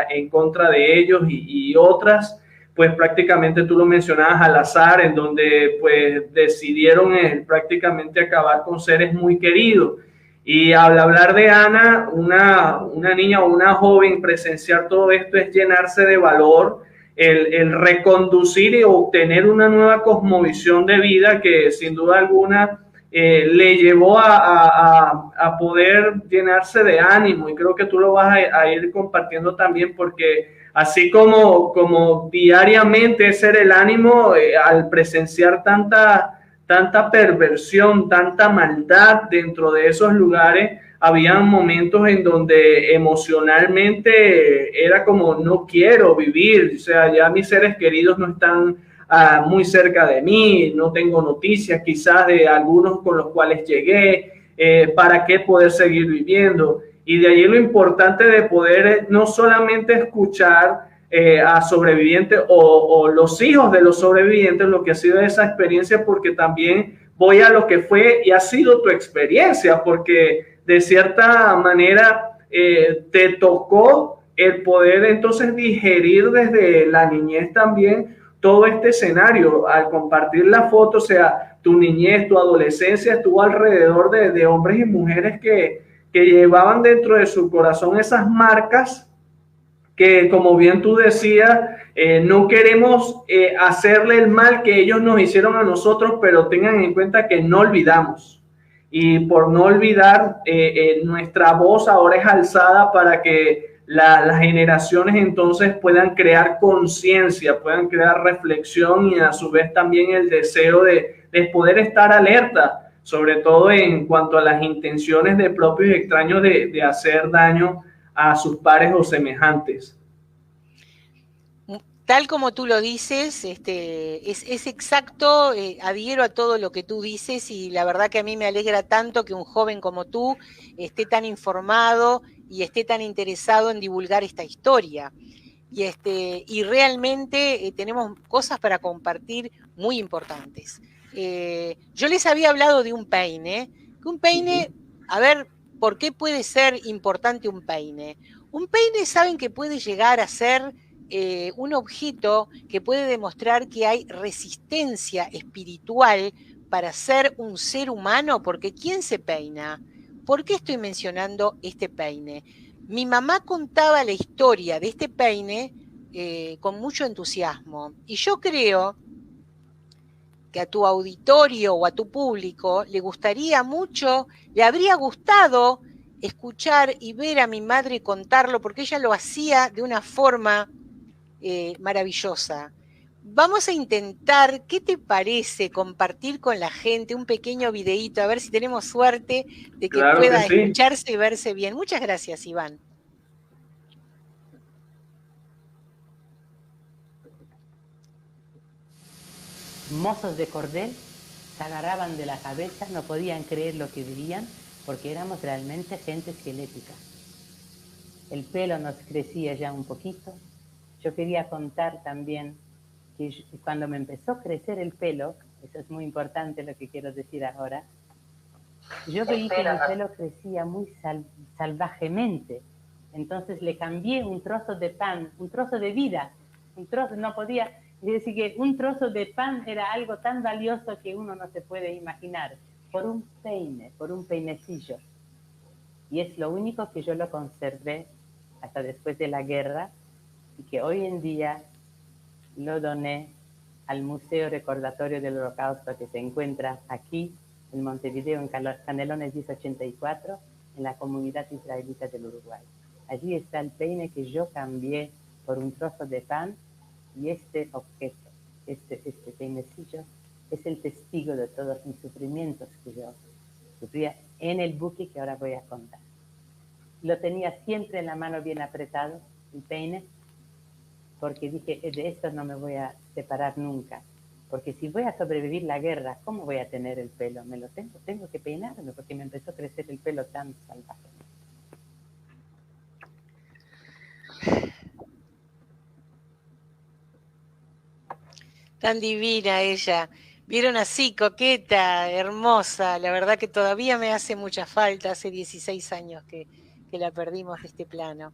en contra de ellos, y otras, pues prácticamente tú lo mencionabas al azar, en donde pues decidieron prácticamente acabar con seres muy queridos. Y al hablar de Ana, una niña o una joven, presenciar todo esto es llenarse de valor, el reconducir y obtener una nueva cosmovisión de vida que sin duda alguna le llevó a poder llenarse de ánimo, y creo que tú lo vas a ir compartiendo también, porque así como diariamente es ser el ánimo, al presenciar tanta perversión, tanta maldad dentro de esos lugares, habían momentos en donde emocionalmente era como no quiero vivir, o sea, ya mis seres queridos no están muy cerca de mí, no tengo noticias quizás de algunos con los cuales llegué, ¿para qué poder seguir viviendo? Y de ahí lo importante de poder no solamente escuchar a sobrevivientes o los hijos de los sobrevivientes, lo que ha sido esa experiencia, porque también voy a lo que fue y ha sido tu experiencia, porque de cierta manera te tocó el poder entonces digerir desde la niñez también todo este escenario, al compartir la foto, o sea, tu niñez, tu adolescencia estuvo alrededor de hombres y mujeres que llevaban dentro de su corazón esas marcas que, como bien tú decías, no queremos hacerle el mal que ellos nos hicieron a nosotros, pero tengan en cuenta que no olvidamos. Y por no olvidar, nuestra voz ahora es alzada para que las generaciones entonces puedan crear conciencia, puedan crear reflexión y a su vez también el deseo de poder estar alerta, sobre todo en cuanto a las intenciones de propios extraños de hacer daño a sus pares o semejantes. Tal como tú lo dices, es exacto, adhiero a todo lo que tú dices y la verdad que a mí me alegra tanto que un joven como tú esté tan informado y esté tan interesado en divulgar esta historia. Y realmente tenemos cosas para compartir muy importantes. Yo les había hablado de un peine, a ver, ¿por qué puede ser importante un peine? Un peine, saben que puede llegar a ser un objeto que puede demostrar que hay resistencia espiritual para ser un ser humano, porque ¿quién se peina? ¿Por qué estoy mencionando este peine? Mi mamá contaba la historia de este peine con mucho entusiasmo y yo creo que a tu auditorio o a tu público le gustaría mucho, le habría gustado escuchar y ver a mi madre contarlo porque ella lo hacía de una forma maravillosa. Vamos a intentar, ¿qué te parece compartir con la gente un pequeño videíto? A ver si tenemos suerte de que Claro pueda que sí. escucharse y verse bien. Muchas gracias, Iván. Mozos de cordel se agarraban de la cabeza, no podían creer lo que veían, porque éramos realmente gente esquelética. El pelo nos crecía ya un poquito. Yo quería contar también que cuando me empezó a crecer el pelo, eso es muy importante lo que quiero decir ahora, yo veí que mi pelo crecía muy salvajemente. Entonces le cambié un trozo de pan, un trozo de vida, un trozo, no podía, es decir, que un trozo de pan era algo tan valioso que uno no se puede imaginar, por un peine, por un peinecillo. Y es lo único que yo lo conservé hasta después de la guerra y que hoy en día lo doné al Museo Recordatorio del Holocausto que se encuentra aquí en Montevideo, en Canelones 1084, en la comunidad israelita del Uruguay. Allí está el peine que yo cambié por un trozo de pan y este objeto, este peinecillo, es el testigo de todos mis sufrimientos que yo sufría en el buque que ahora voy a contar. Lo tenía siempre en la mano bien apretado, el peine, porque dije, de esto no me voy a separar nunca. Porque si voy a sobrevivir la guerra, ¿cómo voy a tener el pelo? Me lo tengo que peinarme, porque me empezó a crecer el pelo tan salvaje. Tan divina ella. Vieron así, coqueta, hermosa. La verdad que todavía me hace mucha falta. Hace 16 años que la perdimos de este plano.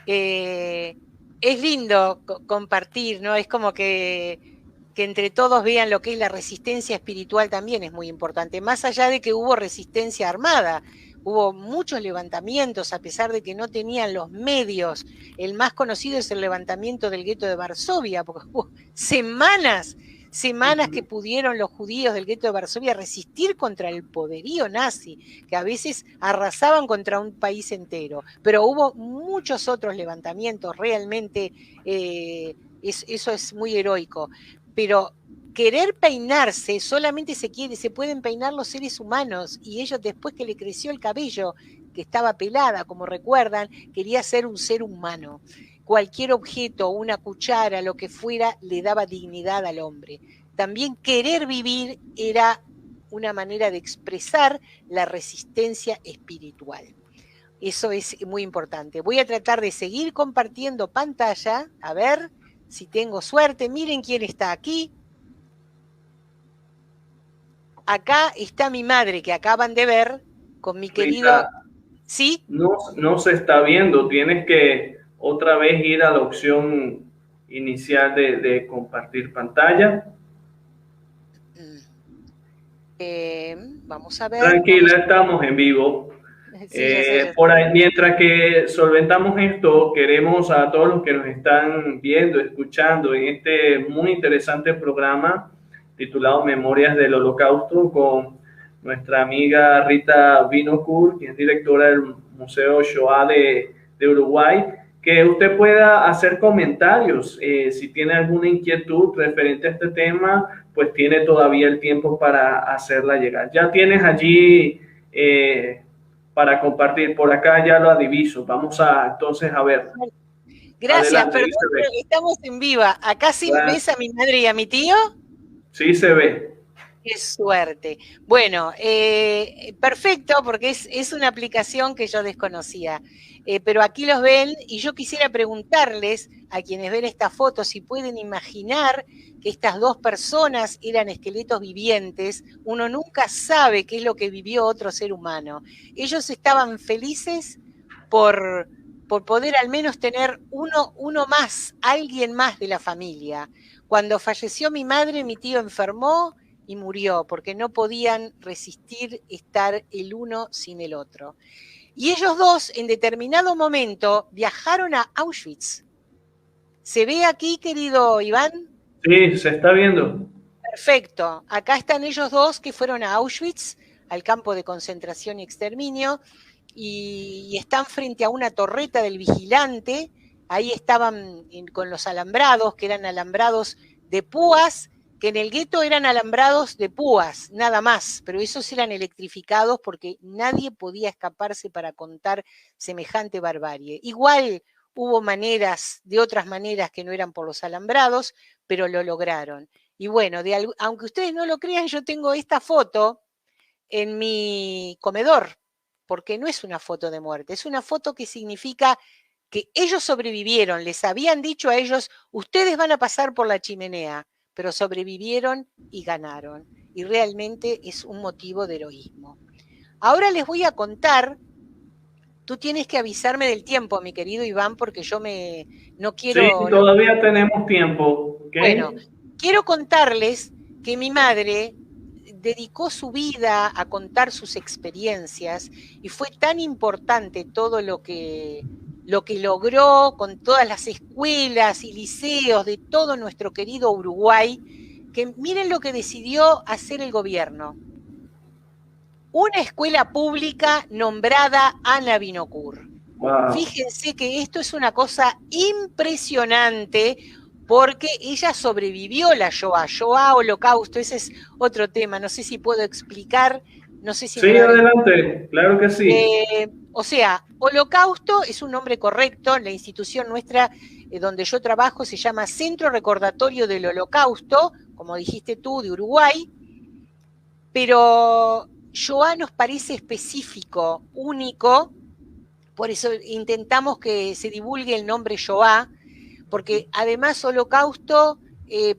Es lindo compartir, ¿no? Es como que entre todos vean lo que es la resistencia espiritual también es muy importante. Más allá de que hubo resistencia armada, hubo muchos levantamientos, a pesar de que no tenían los medios. El más conocido es el levantamiento del gueto de Varsovia, porque hubo semanas que pudieron los judíos del gueto de Varsovia resistir contra el poderío nazi, que a veces arrasaban contra un país entero. Pero hubo muchos otros levantamientos, realmente eso es muy heroico. Pero querer peinarse, solamente se pueden peinar los seres humanos, y ellos, después que le creció el cabello, que estaba pelada, como recuerdan, quería ser un ser humano. Cualquier objeto, una cuchara, lo que fuera, le daba dignidad al hombre. También querer vivir era una manera de expresar la resistencia espiritual. Eso es muy importante. Voy a tratar de seguir compartiendo pantalla, a ver si tengo suerte. Miren quién está aquí. Acá está mi madre, que acaban de ver, con mi querido... Rita, ¿Sí? no se está viendo, tienes que otra vez ir a la opción inicial de compartir pantalla. Vamos a ver. Tranquila, estamos en vivo. Sí, ya sé. Por ahí, mientras que solventamos esto, queremos a todos los que nos están viendo, escuchando en este muy interesante programa titulado Memorias del Holocausto con nuestra amiga Rita Vinokur, quien es directora del Museo Shoah de Uruguay, que usted pueda hacer comentarios. Si tiene alguna inquietud referente a este tema, pues tiene todavía el tiempo para hacerla llegar. Ya tienes allí para compartir. Por acá ya lo diviso. Vamos a entonces a ver. Gracias, Adelante, perdón, pero estamos en viva. ¿Acá sí ves a mi madre y a mi tío? Sí se ve. Qué suerte. Bueno, perfecto, porque es una aplicación que yo desconocía. Pero aquí los ven y yo quisiera preguntarles a quienes ven esta foto si pueden imaginar que estas dos personas eran esqueletos vivientes. Uno nunca sabe qué es lo que vivió otro ser humano. Ellos estaban felices por poder al menos tener uno más, alguien más de la familia. Cuando falleció mi madre, mi tío enfermó y murió, porque no podían resistir estar el uno sin el otro. Y ellos dos, en determinado momento, viajaron a Auschwitz. ¿Se ve aquí, querido Iván? Sí, se está viendo. Perfecto. Acá están ellos dos que fueron a Auschwitz, al campo de concentración y exterminio, y están frente a una torreta del vigilante. Ahí estaban con los alambrados, que eran alambrados de púas, que en el gueto eran alambrados de púas, nada más, pero esos eran electrificados porque nadie podía escaparse para contar semejante barbarie. Igual hubo maneras, de otras maneras que no eran por los alambrados, pero lo lograron. Y bueno, aunque ustedes no lo crean, yo tengo esta foto en mi comedor, porque no es una foto de muerte, es una foto que significa que ellos sobrevivieron, les habían dicho a ellos, ustedes van a pasar por la chimenea, pero sobrevivieron y ganaron. Y realmente es un motivo de heroísmo. Ahora les voy a contar, tú tienes que avisarme del tiempo, mi querido Iván, porque yo no quiero... Sí, todavía tenemos tiempo. ¿Okay? Bueno, quiero contarles que mi madre dedicó su vida a contar sus experiencias y fue tan importante todo lo que logró con todas las escuelas y liceos de todo nuestro querido Uruguay, que miren lo que decidió hacer el gobierno. Una escuela pública nombrada Ana Vinokur. Wow. Fíjense que esto es una cosa impresionante porque ella sobrevivió la Shoah. Shoah, holocausto, ese es otro tema. No sé si puedo explicar. No sé si sí, adelante, claro que sí. O sea, holocausto es un nombre correcto. La institución nuestra donde yo trabajo se llama Centro Recordatorio del Holocausto, como dijiste tú, de Uruguay. Pero Shoah nos parece específico, único. Por eso intentamos que se divulgue el nombre Shoah, porque además holocausto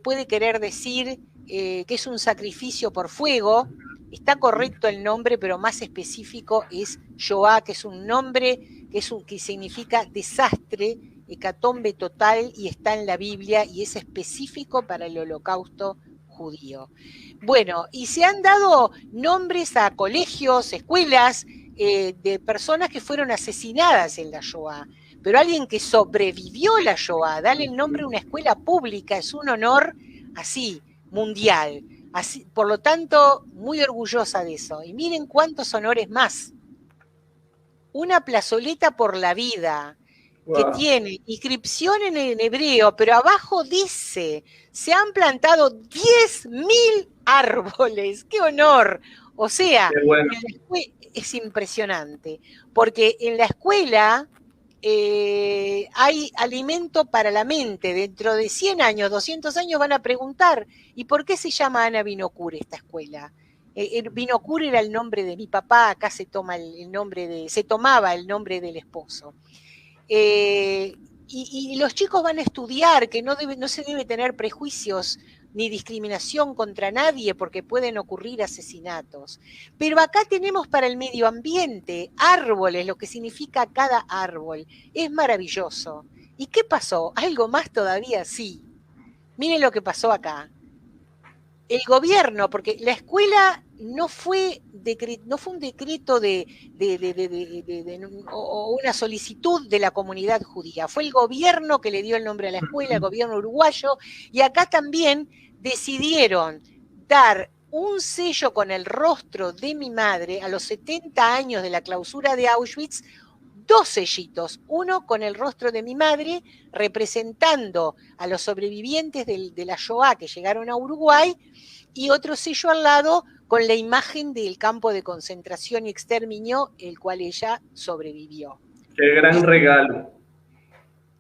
puede querer decir que es un sacrificio por fuego. Está correcto el nombre, pero más específico es Shoah, que es un nombre que significa desastre, hecatombe total, y está en la Biblia y es específico para el holocausto judío. Bueno, y se han dado nombres a colegios, escuelas, de personas que fueron asesinadas en la Shoah. Pero alguien que sobrevivió la Shoah, darle el nombre a una escuela pública, es un honor así, mundial. Así, por lo tanto, muy orgullosa de eso. Y miren cuántos honores más. Una plazoleta por la vida, que tiene inscripción en hebreo, pero abajo dice, se han plantado 10.000 árboles. ¡Qué honor! O sea, bueno. Es impresionante, porque en la escuela hay alimento para la mente. Dentro de 100 años, 200 años van a preguntar, ¿y por qué se llama Ana Vinokur esta escuela? Vinokur era el nombre de mi papá, acá se tomaba el nombre del esposo. Y los chicos van a estudiar que no se debe tener prejuicios ni discriminación contra nadie porque pueden ocurrir asesinatos. Pero acá tenemos para el medio ambiente árboles, lo que significa cada árbol. Es maravilloso. ¿Y qué pasó? ¿Algo más todavía? Sí. Miren lo que pasó acá. El gobierno, porque la escuela no fue un decreto o una solicitud de la comunidad judía, fue el gobierno que le dio el nombre a la escuela, el gobierno uruguayo, y acá también decidieron dar un sello con el rostro de mi madre a los 70 años de la clausura de Auschwitz, 2 sellitos, uno con el rostro de mi madre representando a los sobrevivientes de la Shoah que llegaron a Uruguay, y otro sello al lado con la imagen del campo de concentración y exterminio, el cual ella sobrevivió. ¡Qué gran regalo!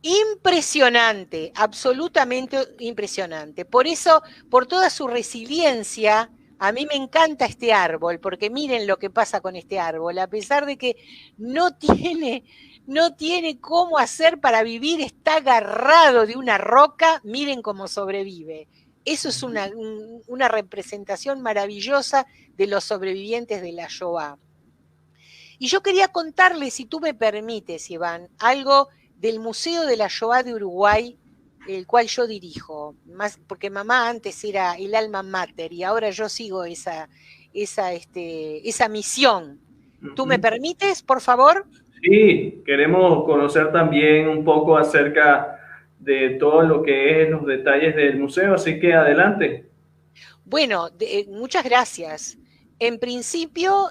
Impresionante, absolutamente impresionante. Por eso, por toda su resiliencia, a mí me encanta este árbol, porque miren lo que pasa con este árbol. A pesar de que no tiene cómo hacer para vivir, está agarrado de una roca, miren cómo sobrevive. Eso es una representación maravillosa de los sobrevivientes de la Shoah. Y yo quería contarles, si tú me permites, Iván, algo del Museo de la Shoah de Uruguay, el cual yo dirijo, más porque mamá antes era el alma mater y ahora yo sigo esa misión. ¿Tú me permites, por favor? Sí, queremos conocer también un poco acerca de todo lo que es los detalles del museo, así que adelante. Bueno, muchas gracias. En principio,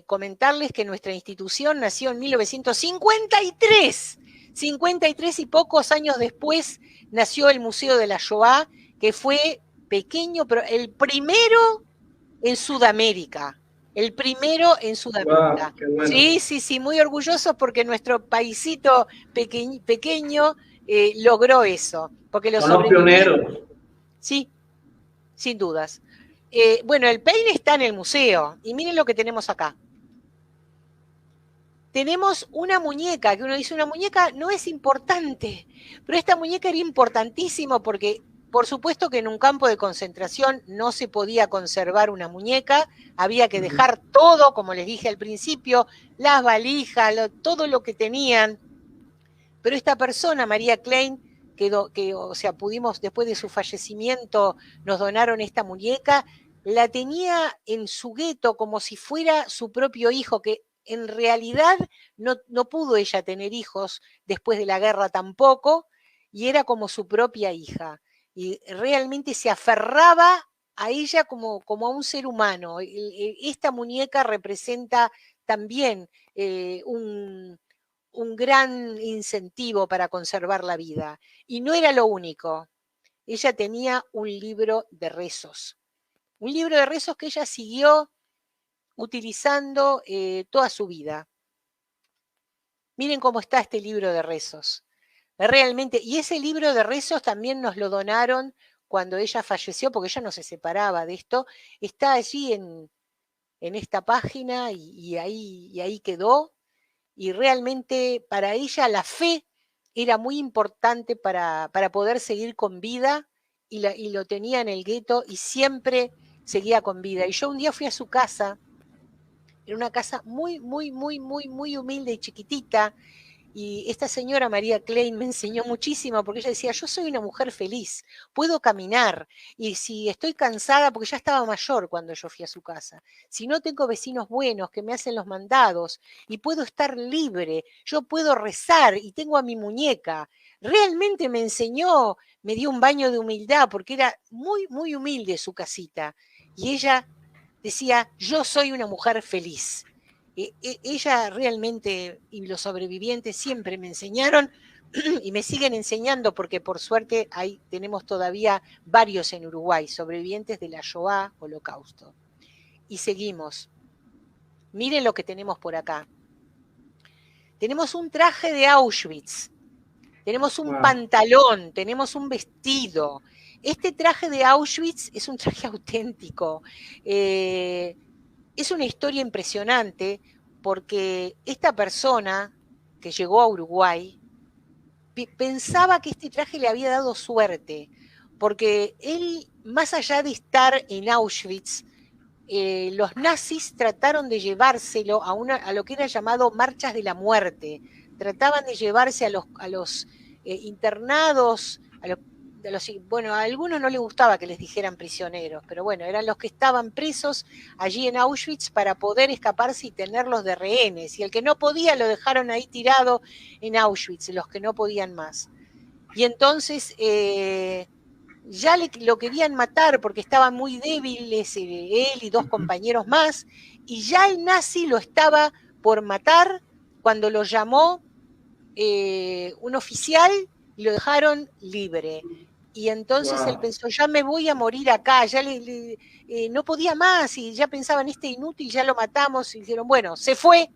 comentarles que nuestra institución nació en 1953. 53 y pocos años después nació el Museo de la Shoah, que fue pequeño, pero el primero en Sudamérica. El primero en Sudamérica. Wow, bueno. Sí, muy orgullosos porque nuestro paisito pequeño logró eso. Porque Son los pioneros. Sí, sin dudas. Bueno, el peine está en el museo y miren lo que tenemos acá. Tenemos una muñeca, que uno dice una muñeca no es importante, pero esta muñeca era importantísima porque, por supuesto que en un campo de concentración no se podía conservar una muñeca, había que dejar todo, como les dije al principio, las valijas, todo lo que tenían. Pero esta persona, María Klein, pudimos, después de su fallecimiento, nos donaron esta muñeca, la tenía en su gueto como si fuera su propio hijo, que en realidad no pudo ella tener hijos después de la guerra tampoco, y era como su propia hija. Y realmente se aferraba a ella como a un ser humano. Esta muñeca representa también un gran incentivo para conservar la vida. Y no era lo único. Ella tenía un libro de rezos. Un libro de rezos que ella siguió utilizando toda su vida. Miren cómo está este libro de rezos. Realmente, y ese libro de rezos también nos lo donaron cuando ella falleció, porque ella no se separaba de esto. Está allí en esta página y ahí quedó. Y realmente para ella la fe era muy importante para poder seguir con vida y lo tenía en el gueto y siempre seguía con vida. Y yo un día fui a su casa, era una casa muy humilde y chiquitita, y esta señora María Klein me enseñó muchísimo porque ella decía, yo soy una mujer feliz, puedo caminar, y si estoy cansada, porque ya estaba mayor cuando yo fui a su casa, si no tengo vecinos buenos que me hacen los mandados y puedo estar libre, yo puedo rezar y tengo a mi muñeca. Realmente me enseñó, me dio un baño de humildad porque era muy humilde su casita, y ella decía, yo soy una mujer feliz. Ella realmente, y los sobrevivientes siempre me enseñaron y me siguen enseñando porque por suerte tenemos todavía varios en Uruguay, sobrevivientes de la Shoah, Holocausto. Y seguimos. Miren lo que tenemos por acá. Tenemos un traje de Auschwitz, tenemos un pantalón, tenemos un vestido. Este traje de Auschwitz es un traje auténtico. Es una historia impresionante porque esta persona que llegó a Uruguay pensaba que este traje le había dado suerte, porque él, más allá de estar en Auschwitz, los nazis trataron de llevárselo a lo que era llamado marchas de la muerte. Trataban de llevarse a los internados, bueno, a algunos no les gustaba que les dijeran prisioneros, pero bueno, eran los que estaban presos allí en Auschwitz para poder escaparse y tenerlos de rehenes. Y el que no podía lo dejaron ahí tirado en Auschwitz, los que no podían más. Y entonces ya lo querían matar porque estaban muy débiles, él y 2 compañeros más, y ya el nazi lo estaba por matar cuando lo llamó un oficial y lo dejaron libre. Y entonces él pensó, ya me voy a morir acá, ya no podía más, y ya pensaban, este inútil, ya lo matamos, y dijeron, bueno, se fue,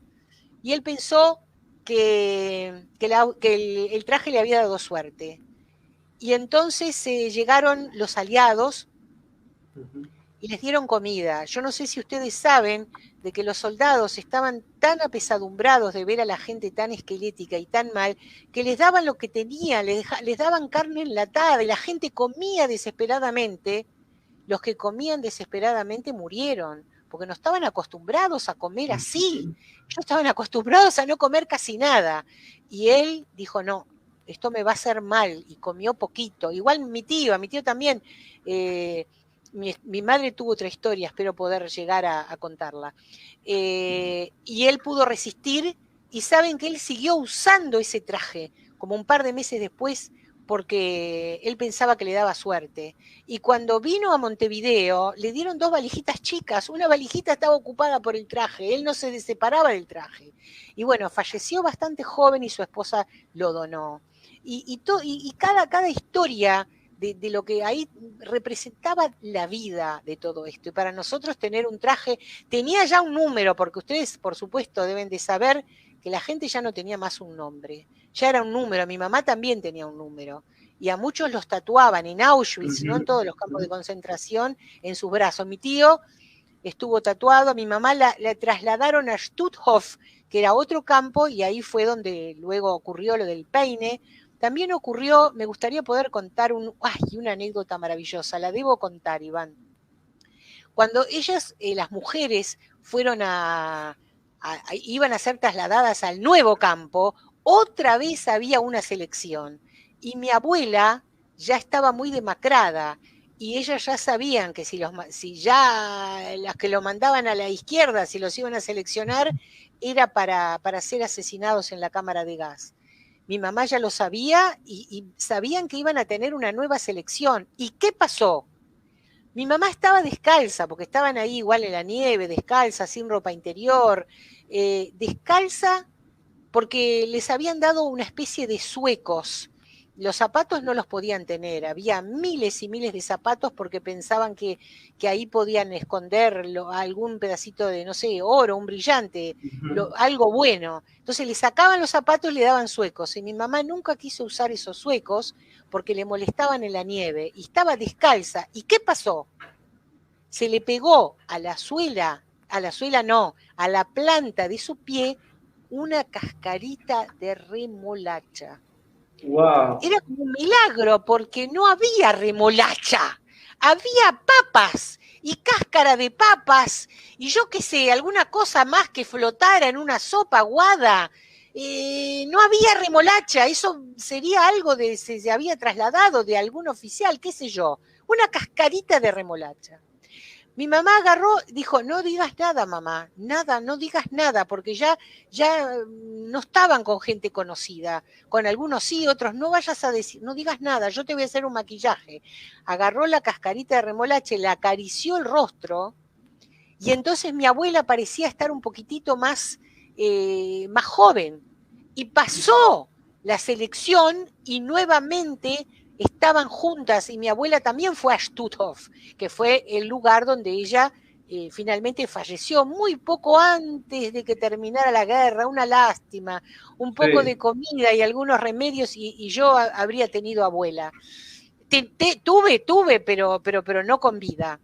y él pensó que el traje le había dado suerte. Y entonces llegaron los aliados y les dieron comida. Yo no sé si ustedes saben de que los soldados estaban tan apesadumbrados de ver a la gente tan esquelética y tan mal, que les daban lo que tenían, les daban carne enlatada, y la gente comía desesperadamente. Los que comían desesperadamente murieron, porque no estaban acostumbrados a comer así. Ellos estaban acostumbrados a no comer casi nada. Y él dijo, no, esto me va a hacer mal, y comió poquito. Igual mi tío también, mi madre tuvo otra historia, espero poder llegar a contarla. Y él pudo resistir, y saben que él siguió usando ese traje, como un par de meses después, porque él pensaba que le daba suerte. Y cuando vino a Montevideo, le dieron 2 valijitas chicas. Una valijita estaba ocupada por el traje, él no se separaba del traje. Y bueno, falleció bastante joven y su esposa lo donó. Y cada historia de lo que ahí representaba la vida de todo esto. Y para nosotros tener un traje, tenía ya un número, porque ustedes, por supuesto, deben de saber que la gente ya no tenía más un nombre, ya era un número. Mi mamá también tenía un número, y a muchos los tatuaban en Auschwitz, no en todos los campos de concentración, en sus brazos. Mi tío estuvo tatuado, a mi mamá la trasladaron a Stutthof, que era otro campo, y ahí fue donde luego ocurrió lo del peine. También ocurrió, me gustaría poder contar una anécdota maravillosa, la debo contar, Iván. Cuando ellas, las mujeres, fueron iban a ser trasladadas al nuevo campo, otra vez había una selección, y mi abuela ya estaba muy demacrada, y ellas ya sabían que si ya las que lo mandaban a la izquierda, si los iban a seleccionar, era para ser asesinados en la cámara de gas. Mi mamá ya lo sabía, y sabían que iban a tener una nueva selección. ¿Y qué pasó? Mi mamá estaba descalza, porque estaban ahí igual en la nieve, descalza, sin ropa interior, descalza porque les habían dado una especie de zuecos. Los zapatos no los podían tener, había miles y miles de zapatos porque pensaban que ahí podían esconder algún pedacito de, no sé, oro, un brillante, algo bueno. Entonces le sacaban los zapatos y le daban zuecos, y mi mamá nunca quiso usar esos zuecos porque le molestaban en la nieve, y estaba descalza. ¿Y qué pasó? Se le pegó a la planta de su pie una cascarita de remolacha. Wow. Era como un milagro, porque no había remolacha, había papas y cáscara de papas, y yo qué sé, alguna cosa más que flotara en una sopa aguada. No había remolacha, eso sería algo se había trasladado de algún oficial, qué sé yo, una cascarita de remolacha. Mi mamá agarró, dijo, no digas nada, mamá, nada, no digas nada, porque ya no estaban con gente conocida, con algunos sí, otros no vayas a decir, no digas nada, yo te voy a hacer un maquillaje. Agarró la cascarita de remolacha, le acarició el rostro, y entonces mi abuela parecía estar un poquitito más joven, y pasó la selección, y nuevamente estaban juntas, y mi abuela también fue a Stutthof, que fue el lugar donde ella finalmente falleció muy poco antes de que terminara la guerra. Una lástima, un poco de comida y algunos remedios, y yo habría tenido abuela. Tuve, pero no con vida.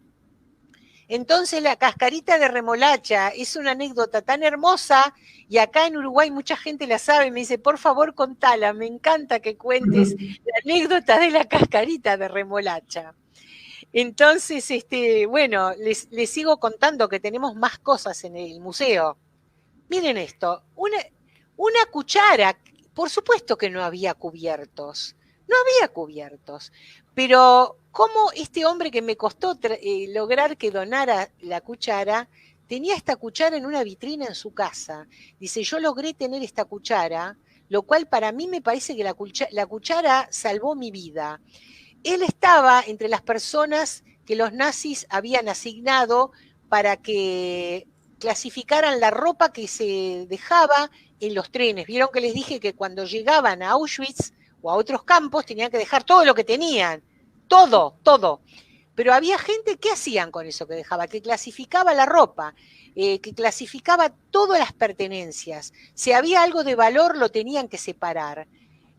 Entonces la cascarita de remolacha es una anécdota tan hermosa y acá en Uruguay mucha gente la sabe, me dice, por favor contala, me encanta que cuentes la anécdota de la cascarita de remolacha. Entonces, bueno, les sigo contando que tenemos más cosas en el museo. Miren esto, una cuchara, por supuesto que no había cubiertos, pero como este hombre que me costó lograr que donara la cuchara, tenía esta cuchara en una vitrina en su casa. Dice, yo logré tener esta cuchara, lo cual para mí me parece que la cuchara salvó mi vida. Él estaba entre las personas que los nazis habían asignado para que clasificaran la ropa que se dejaba en los trenes. Vieron que les dije que cuando llegaban a Auschwitz o a otros campos tenían que dejar todo lo que tenían, todo. Pero había gente, ¿qué hacían con eso que dejaba? Que clasificaba la ropa, que clasificaba todas las pertenencias. Si había algo de valor, lo tenían que separar.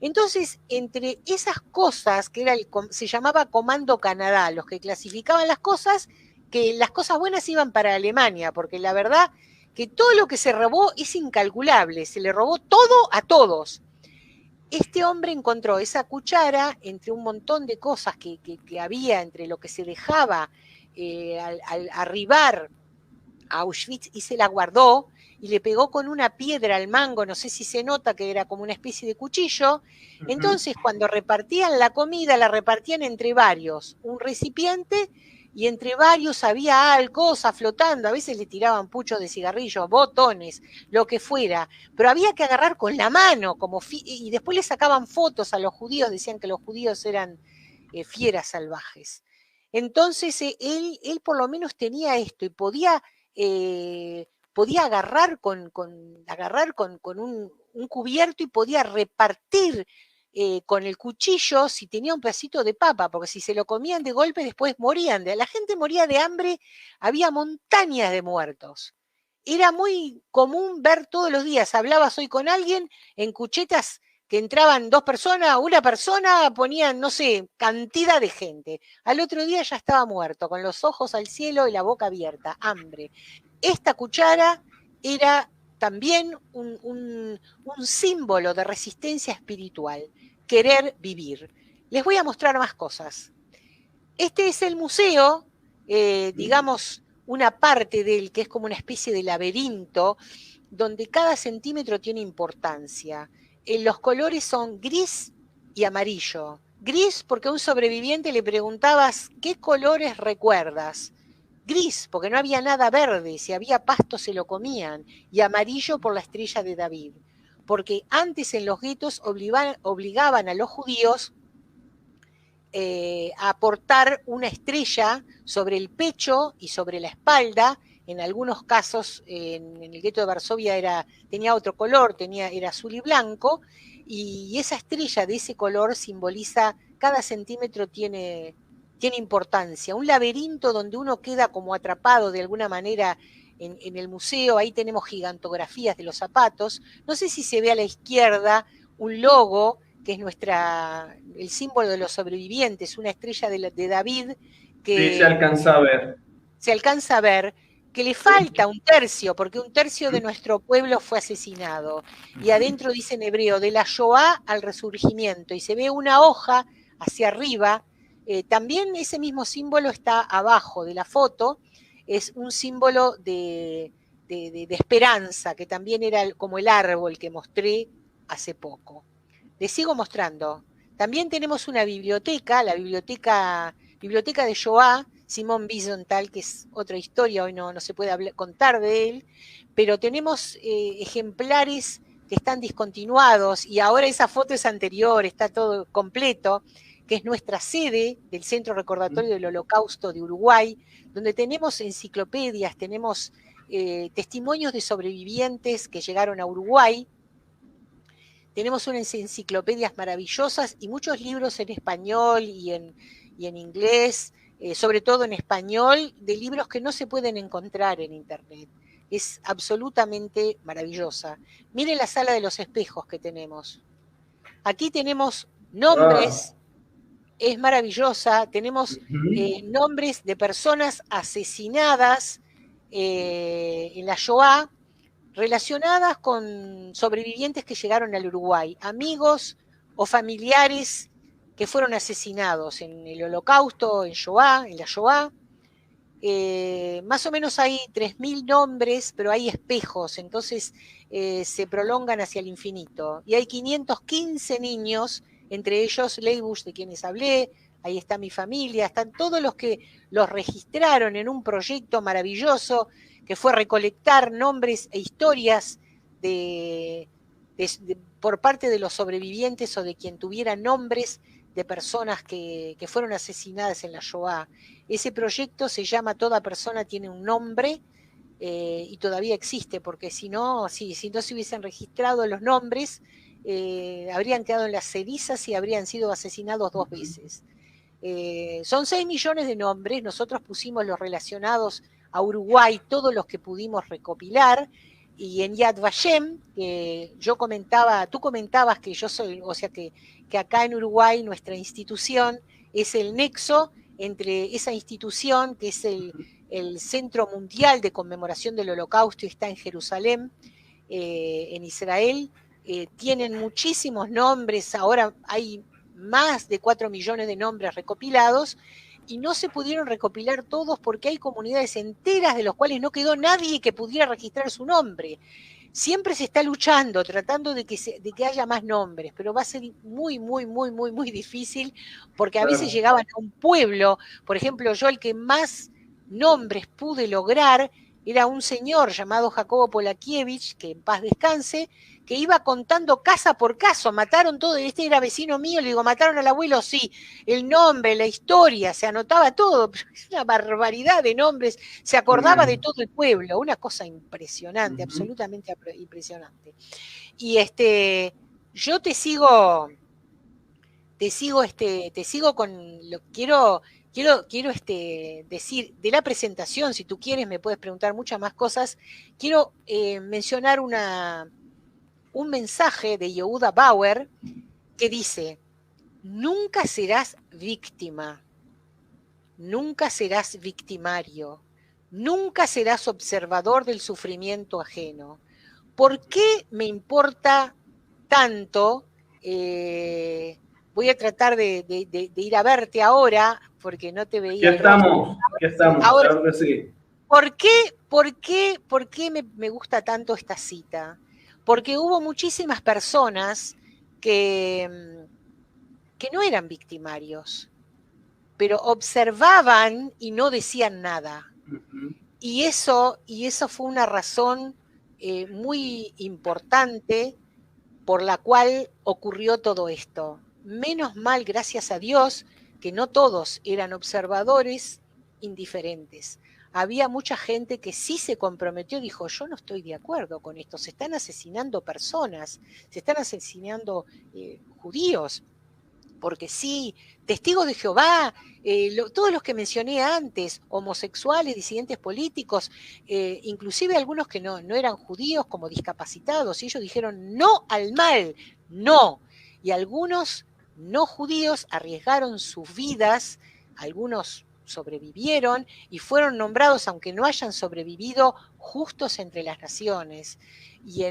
Entonces, entre esas cosas, que se llamaba Comando Canadá, los que clasificaban las cosas, que las cosas buenas iban para Alemania, porque la verdad que todo lo que se robó es incalculable, se le robó todo a todos. Este hombre encontró esa cuchara entre un montón de cosas que había, entre lo que se dejaba al arribar a Auschwitz, y se la guardó y le pegó con una piedra al mango, no sé si se nota que era como una especie de cuchillo. Entonces cuando repartían la comida, la repartían entre varios, un recipiente, y entre varios había cosas flotando, a veces le tiraban puchos de cigarrillos, botones, lo que fuera, pero había que agarrar con la mano, y después le sacaban fotos a los judíos, decían que los judíos eran fieras salvajes. Entonces él por lo menos tenía esto y podía agarrar con un cubierto y podía repartir con el cuchillo si tenía un pedacito de papa, porque si se lo comían de golpe después morían. La gente moría de hambre, había montañas de muertos. Era muy común ver todos los días, hablabas hoy con alguien en cuchetas que entraban 2 personas, una persona, ponían, no sé, cantidad de gente. Al otro día ya estaba muerto, con los ojos al cielo y la boca abierta, hambre. Esta cuchara era también un símbolo de resistencia espiritual, querer vivir. Les voy a mostrar más cosas. Este es el museo, digamos, una parte de él que es como una especie de laberinto, donde cada centímetro tiene importancia. Los colores son gris y amarillo. Gris porque a un sobreviviente le preguntabas, ¿qué colores recuerdas? Gris, porque no había nada verde, si había pasto se lo comían, y amarillo por la estrella de David, porque antes en los guetos obligaban a los judíos a portar una estrella sobre el pecho y sobre la espalda. En algunos casos, en el gueto de Varsovia tenía otro color, era azul y blanco, y esa estrella de ese color simboliza, cada centímetro tiene importancia. Un laberinto donde uno queda como atrapado de alguna manera en el museo. Ahí tenemos gigantografías de los zapatos. No sé si se ve a la izquierda un logo que es el símbolo de los sobrevivientes, una estrella de David que sí, se alcanza a ver. Se alcanza a ver que le falta un tercio, porque un tercio de nuestro pueblo fue asesinado. Y adentro dice en hebreo, de la Shoah al resurgimiento, y se ve una hoja hacia arriba. También ese mismo símbolo está abajo de la foto, es un símbolo de esperanza, que también era como el árbol que mostré hace poco. Les sigo mostrando. También tenemos una biblioteca, la biblioteca de Shoah, Simón Wiesenthal, que es otra historia, hoy no se puede contar de él, pero tenemos ejemplares que están discontinuados, y ahora esa foto es anterior, está todo completo, que es nuestra sede del Centro Recordatorio del Holocausto de Uruguay, donde tenemos enciclopedias, tenemos testimonios de sobrevivientes que llegaron a Uruguay. Tenemos unas enciclopedias maravillosas y muchos libros en español y en inglés, sobre todo en español, de libros que no se pueden encontrar en internet. Es absolutamente maravillosa. Miren la sala de los espejos que tenemos. Aquí tenemos nombres es maravillosa. Tenemos nombres de personas asesinadas en la Shoah, relacionadas con sobrevivientes que llegaron al Uruguay, amigos o familiares que fueron asesinados en el Holocausto, en la Shoah. Más o menos hay 3.000 nombres, pero hay espejos, entonces se prolongan hacia el infinito. Y hay 515 niños, entre ellos Leibush, de quienes hablé, ahí está mi familia, están todos los que los registraron en un proyecto maravilloso que fue recolectar nombres e historias por parte de los sobrevivientes o de quien tuviera nombres de personas que fueron asesinadas en la Shoah. Ese proyecto se llama Toda persona tiene un nombre, y todavía existe, porque si no se hubiesen registrado los nombres, habrían quedado en las cenizas y habrían sido asesinados 2 veces. Son 6 millones de nombres, nosotros pusimos los relacionados a Uruguay, todos los que pudimos recopilar, y en Yad Vashem, que tú comentabas que yo soy, o sea que acá en Uruguay nuestra institución es el nexo entre esa institución, que es el Centro Mundial de Conmemoración del Holocausto, y está en Jerusalén, en Israel. Tienen muchísimos nombres, ahora hay más de 4 millones de nombres recopilados, y no se pudieron recopilar todos porque hay comunidades enteras de los cuales no quedó nadie que pudiera registrar su nombre. Siempre se está luchando, tratando de que haya más nombres, pero va a ser muy, muy, muy, muy, muy difícil, porque a veces llegaban a un pueblo. Por ejemplo, yo el que más nombres pude lograr era un señor llamado Jacobo Polakiewicz, que en paz descanse, que iba contando casa por caso, mataron todo, este era vecino mío, le digo, ¿mataron al abuelo? Sí, el nombre, la historia, se anotaba todo, es una barbaridad de nombres, se acordaba de todo el pueblo, una cosa impresionante, absolutamente impresionante. Y yo te sigo con lo quiero decir de la presentación. Si tú quieres me puedes preguntar muchas más cosas. Quiero mencionar un mensaje de Yehuda Bauer que dice: nunca serás víctima, nunca serás victimario, nunca serás observador del sufrimiento ajeno. ¿Por qué me importa tanto? Voy a tratar de ir a verte ahora, porque no te veía. Aquí estamos, ahora, claro que sí. ¿Por qué me gusta tanto esta cita? Porque hubo muchísimas personas que no eran victimarios, pero observaban y no decían nada. Y eso fue una razón muy importante por la cual ocurrió todo esto. Menos mal, gracias a Dios, que no todos eran observadores indiferentes. Había mucha gente que sí se comprometió, dijo, yo no estoy de acuerdo con esto, se están asesinando personas, se están asesinando judíos, porque sí, testigos de Jehová, todos los que mencioné antes, homosexuales, disidentes políticos, inclusive algunos que no eran judíos como discapacitados, y ellos dijeron no al mal, no. Y algunos no judíos arriesgaron sus vidas, algunos sobrevivieron y fueron nombrados, aunque no hayan sobrevivido, justos entre las naciones. Y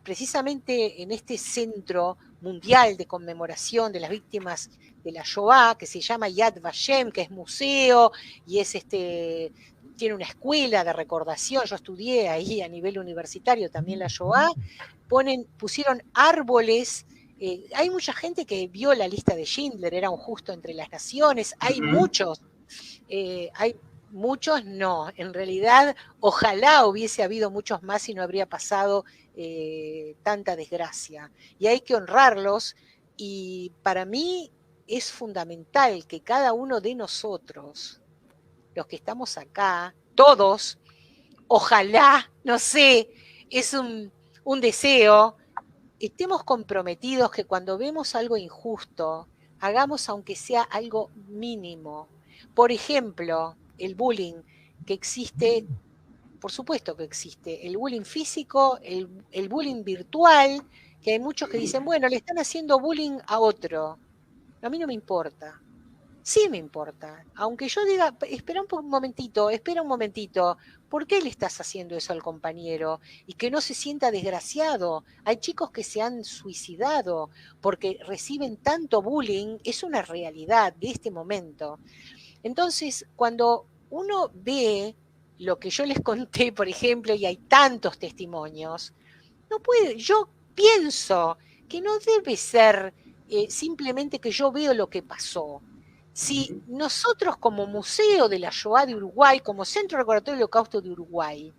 precisamente en este centro mundial de conmemoración de las víctimas de la Shoah, que se llama Yad Vashem, que es museo y es tiene una escuela de recordación, yo estudié ahí a nivel universitario también la Shoah, pusieron árboles. Hay mucha gente que vio la lista de Schindler, era un justo entre las naciones, hay muchos no, en realidad ojalá hubiese habido muchos más y no habría pasado tanta desgracia. Y hay que honrarlos, y para mí es fundamental que cada uno de nosotros, los que estamos acá, todos, ojalá, no sé, es un deseo, estemos comprometidos que cuando vemos algo injusto, hagamos aunque sea algo mínimo. Por ejemplo, el bullying que existe, por supuesto que existe, el bullying físico, el bullying virtual, que hay muchos que dicen, bueno, le están haciendo bullying a otro. A mí no me importa. Sí me importa. Aunque yo diga, espera un momentito, ¿por qué le estás haciendo eso al compañero? Y que no se sienta desgraciado. Hay chicos que se han suicidado porque reciben tanto bullying, es una realidad de este momento. Entonces, cuando uno ve lo que yo les conté, por ejemplo, y hay tantos testimonios, no puede, yo pienso que no debe ser simplemente que yo veo lo que pasó. Si nosotros como Museo de la Shoah de Uruguay, como Centro Recordatorio del Holocausto de Uruguay,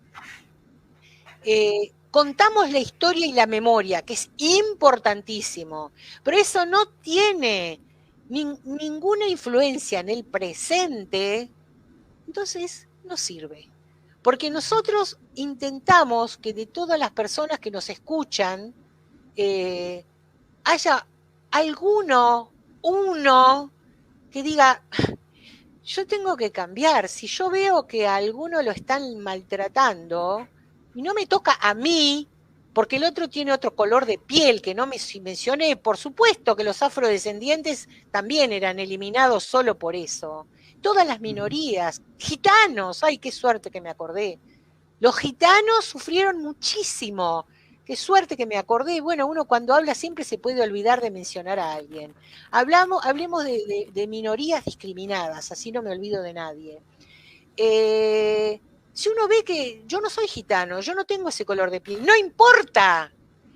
contamos la historia y la memoria, que es importantísimo, pero eso no tiene ninguna influencia en el presente, entonces no sirve. Porque nosotros intentamos que de todas las personas que nos escuchan, haya uno que diga, yo tengo que cambiar. Si yo veo que a alguno lo están maltratando y no me toca a mí, porque el otro tiene otro color de piel que no me mencioné, por supuesto que los afrodescendientes también eran eliminados solo por eso. Todas las minorías, gitanos, ay, qué suerte que me acordé. Los gitanos sufrieron muchísimo. Qué suerte que me acordé. Bueno, uno cuando habla siempre se puede olvidar de mencionar a alguien. Hablemos de minorías discriminadas, así no me olvido de nadie. Si uno ve que yo no soy gitano, yo no tengo ese color de piel, no importa.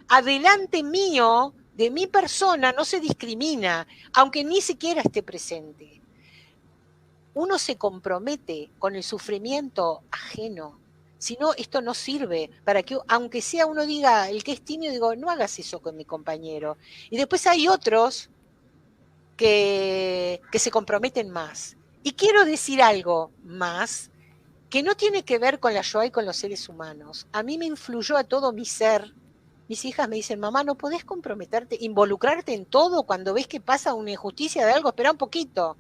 Adelante mío, de mi persona, no se discrimina, aunque ni siquiera esté presente. Uno se compromete con el sufrimiento ajeno. Si no, esto no sirve para que, aunque sea uno diga, el que es tímido, digo, no hagas eso con mi compañero. Y después hay otros que se comprometen más. Y quiero decir algo más que no tiene que ver con la Shoah y con los seres humanos. A mí me influyó a todo mi ser. Mis hijas me dicen, mamá, ¿no podés comprometerte, involucrarte en todo cuando ves que pasa una injusticia de algo? Espera un poquito.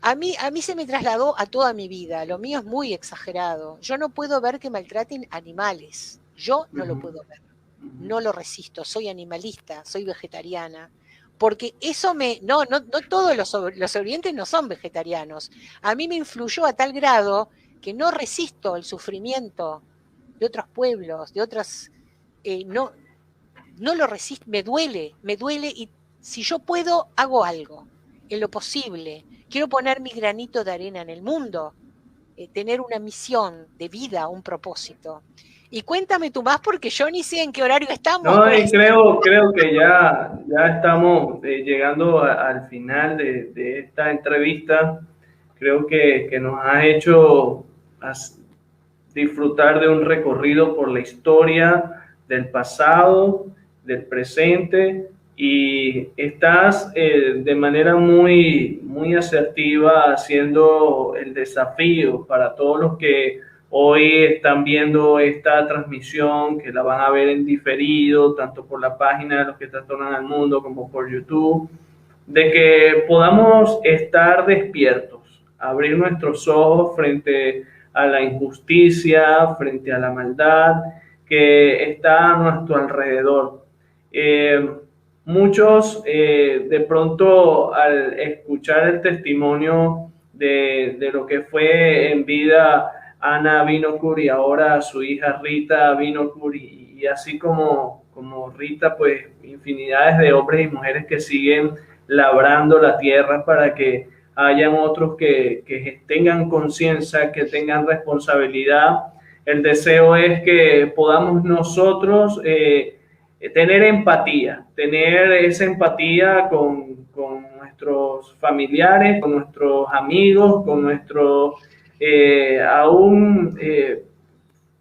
A mí se me trasladó a toda mi vida. Lo mío es muy exagerado. Yo no puedo ver que maltraten animales. Yo no lo puedo ver. No lo resisto. Soy animalista, soy vegetariana. Porque eso no todos los sobrevivientes no son vegetarianos. A mí me influyó a tal grado que no resisto el sufrimiento de otros pueblos, de otras... no lo resisto, me duele y si yo puedo, hago algo, en lo posible. Quiero poner mi granito de arena en el mundo, tener una misión de vida, un propósito. Y cuéntame tú más porque yo ni sé en qué horario estamos. No, y creo que ya estamos llegando al final de esta entrevista. Creo que nos ha hecho disfrutar de un recorrido por la historia del pasado, del presente, y estás de manera muy, muy asertiva haciendo el desafío para todos los que hoy están viendo esta transmisión, que la van a ver en diferido, tanto por la página de Los que Trastornan al Mundo como por YouTube, de que podamos estar despiertos, abrir nuestros ojos frente a la injusticia, frente a la maldad que está a nuestro alrededor. Muchos de pronto al escuchar el testimonio de lo que fue en vida Ana Binocur y ahora su hija Rita Binocur, y así como Rita, pues infinidades de hombres y mujeres que siguen labrando la tierra para que hayan otros que tengan conciencia, que tengan responsabilidad. El deseo es que podamos nosotros tener empatía, tener esa empatía con nuestros familiares, con nuestros amigos, con nuestros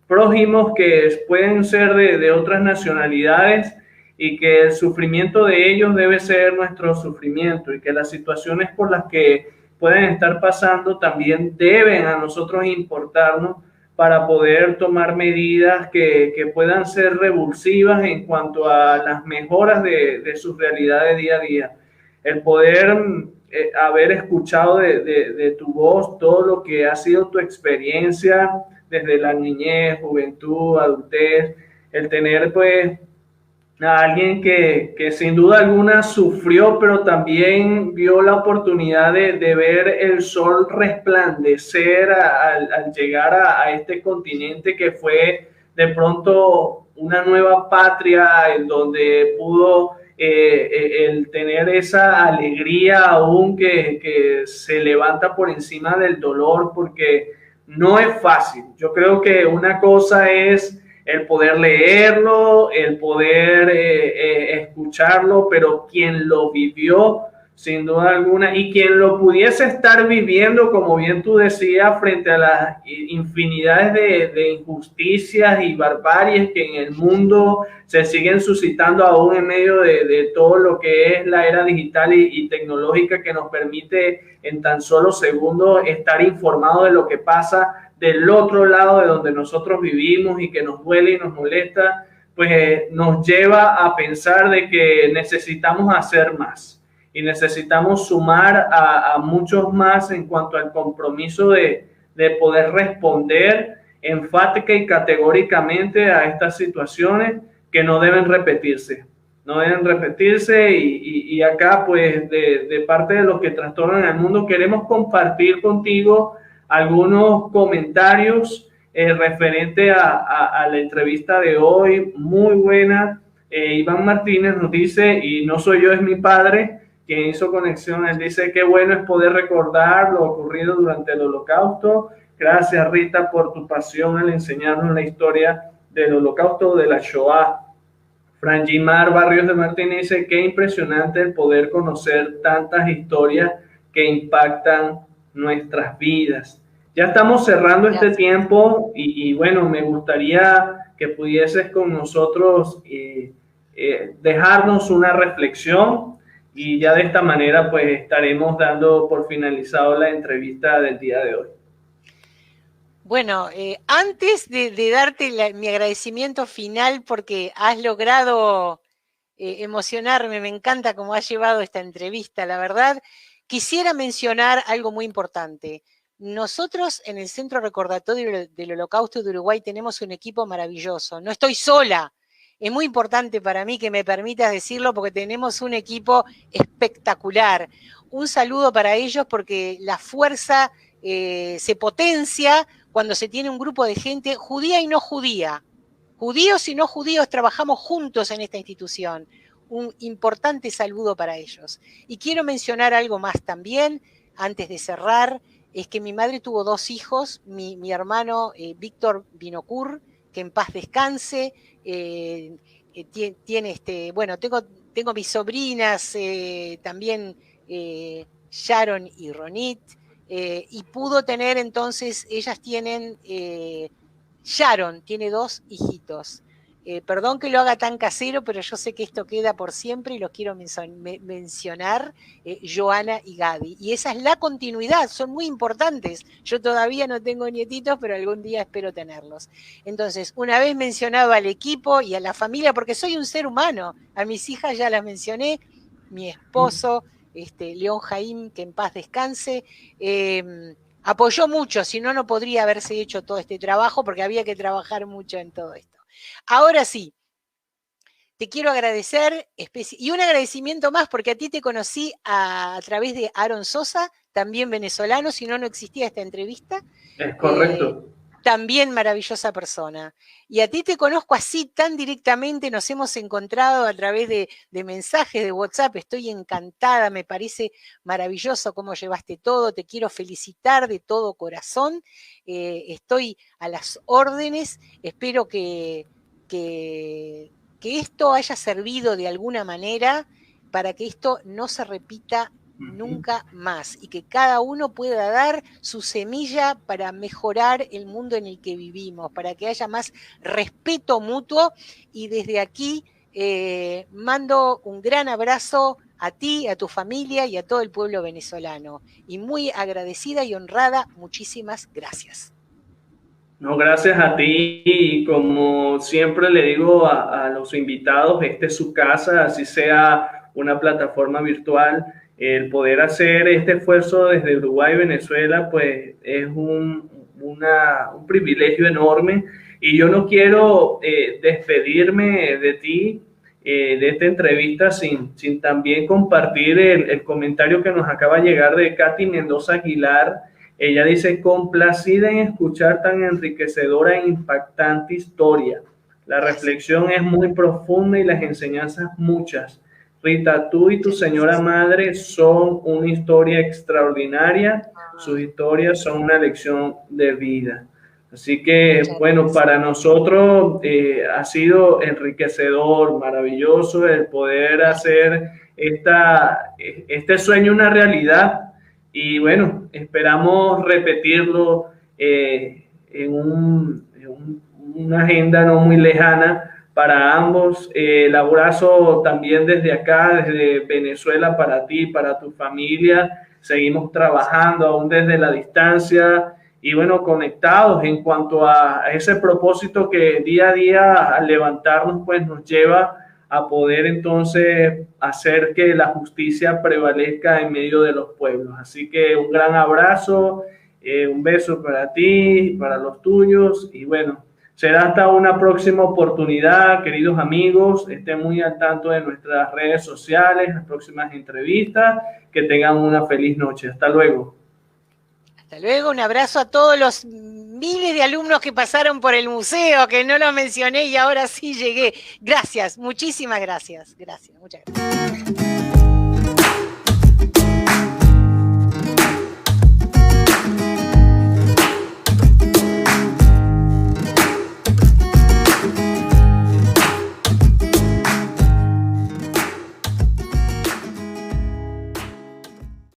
prójimos que pueden ser de otras nacionalidades, y que el sufrimiento de ellos debe ser nuestro sufrimiento, y que las situaciones por las que pueden estar pasando también deben a nosotros importarnos para poder tomar medidas que puedan ser revulsivas en cuanto a las mejoras de sus realidades día a día. El poder haber escuchado de tu voz todo lo que ha sido tu experiencia desde la niñez, juventud, adultez, el tener pues alguien que sin duda alguna sufrió, pero también vio la oportunidad de ver el sol resplandecer al llegar a este continente que fue de pronto una nueva patria en donde pudo el tener esa alegría aún que se levanta por encima del dolor, porque no es fácil. Yo creo que una cosa es el poder leerlo, el poder escucharlo, pero quien lo vivió sin duda alguna y quien lo pudiese estar viviendo, como bien tú decías, frente a las infinidades de injusticias y barbaries que en el mundo se siguen suscitando aún en medio de todo lo que es la era digital y tecnológica que nos permite en tan solo segundos estar informados de lo que pasa del otro lado de donde nosotros vivimos y que nos duele y nos molesta, pues nos lleva a pensar de que necesitamos hacer más y necesitamos sumar a muchos más en cuanto al compromiso de poder responder enfática y categóricamente a estas situaciones que no deben repetirse. No deben repetirse y acá pues de parte de los que trastornan al mundo queremos compartir contigo algunos comentarios referente a la entrevista de hoy, muy buena. Iván Martínez nos dice, y no soy yo, es mi padre, quien hizo conexión. Él dice, qué bueno es poder recordar lo ocurrido durante el Holocausto. Gracias, Rita, por tu pasión al enseñarnos la historia del Holocausto, de la Shoah. Franjimar Barrios de Martínez dice, qué impresionante el poder conocer tantas historias que impactan nuestras vidas. Ya estamos cerrando este tiempo y bueno, me gustaría que pudieses con nosotros dejarnos una reflexión y ya de esta manera pues estaremos dando por finalizado la entrevista del día de hoy. Bueno, antes de darte mi agradecimiento final porque has logrado emocionarme, me encanta cómo has llevado esta entrevista, la verdad, quisiera mencionar algo muy importante. Nosotros en el Centro Recordatorio del Holocausto de Uruguay tenemos un equipo maravilloso. No estoy sola. Es muy importante para mí que me permitas decirlo porque tenemos un equipo espectacular. Un saludo para ellos porque la fuerza se potencia cuando se tiene un grupo de gente judía y no judía. Judíos y no judíos trabajamos juntos en esta institución. Un importante saludo para ellos. Y quiero mencionar algo más también, antes de cerrar, es que mi madre tuvo 2 hijos, mi hermano Víctor Binocur, que en paz descanse, tiene bueno, tengo mis sobrinas también, Sharon y Ronit, y pudo tener entonces, ellas tienen, Sharon tiene 2 hijitos. Perdón que lo haga tan casero, pero yo sé que esto queda por siempre y los quiero mencionar, Joana y Gaby. Y esa es la continuidad, son muy importantes. Yo todavía no tengo nietitos, pero algún día espero tenerlos. Entonces, una vez mencionado al equipo y a la familia, porque soy un ser humano, a mis hijas ya las mencioné, mi esposo, León Jaim, que en paz descanse, apoyó mucho, si no, no podría haberse hecho todo este trabajo, porque había que trabajar mucho en todo esto. Ahora sí, te quiero agradecer, y un agradecimiento más, porque a ti te conocí a través de Aaron Sosa, también venezolano, si no, no existía esta entrevista. Es correcto. También maravillosa persona. Y a ti te conozco así tan directamente, nos hemos encontrado a través de mensajes de WhatsApp, estoy encantada, me parece maravilloso cómo llevaste todo, te quiero felicitar de todo corazón, estoy a las órdenes, espero que esto haya servido de alguna manera para que esto no se repita nunca más y que cada uno pueda dar su semilla para mejorar el mundo en el que vivimos, para que haya más respeto mutuo. Y desde aquí mando un gran abrazo a ti, a tu familia y a todo el pueblo venezolano. Y muy agradecida y honrada, muchísimas gracias. No, gracias a ti, y como siempre le digo a los invitados, esta es su casa, así sea una plataforma virtual. El poder hacer este esfuerzo desde Uruguay y Venezuela, pues es un privilegio enorme. Y yo no quiero despedirme de ti de esta entrevista sin también compartir el comentario que nos acaba de llegar de Katy Mendoza Aguilar. Ella dice: complacida en escuchar tan enriquecedora e impactante historia. La reflexión es muy profunda y las enseñanzas muchas. Rita, tú y tu señora madre son una historia extraordinaria. Sus historias son una lección de vida. Así que, bueno, para nosotros ha sido enriquecedor, maravilloso el poder hacer este sueño una realidad. Y bueno, esperamos repetirlo en una agenda no muy lejana para ambos. El abrazo también desde acá, desde Venezuela, para ti, para tu familia. Seguimos trabajando aún desde la distancia y bueno, conectados en cuanto a ese propósito que día a día al levantarnos pues nos lleva a poder entonces hacer que la justicia prevalezca en medio de los pueblos. Así que un gran abrazo, un beso para ti, para los tuyos y bueno, será hasta una próxima oportunidad, queridos amigos. Estén muy al tanto de nuestras redes sociales, las próximas entrevistas. Que tengan una feliz noche. Hasta luego. Hasta luego. Un abrazo a todos los miles de alumnos que pasaron por el museo, que no lo mencioné y ahora sí llegué. Gracias, muchísimas gracias. Gracias, muchas gracias.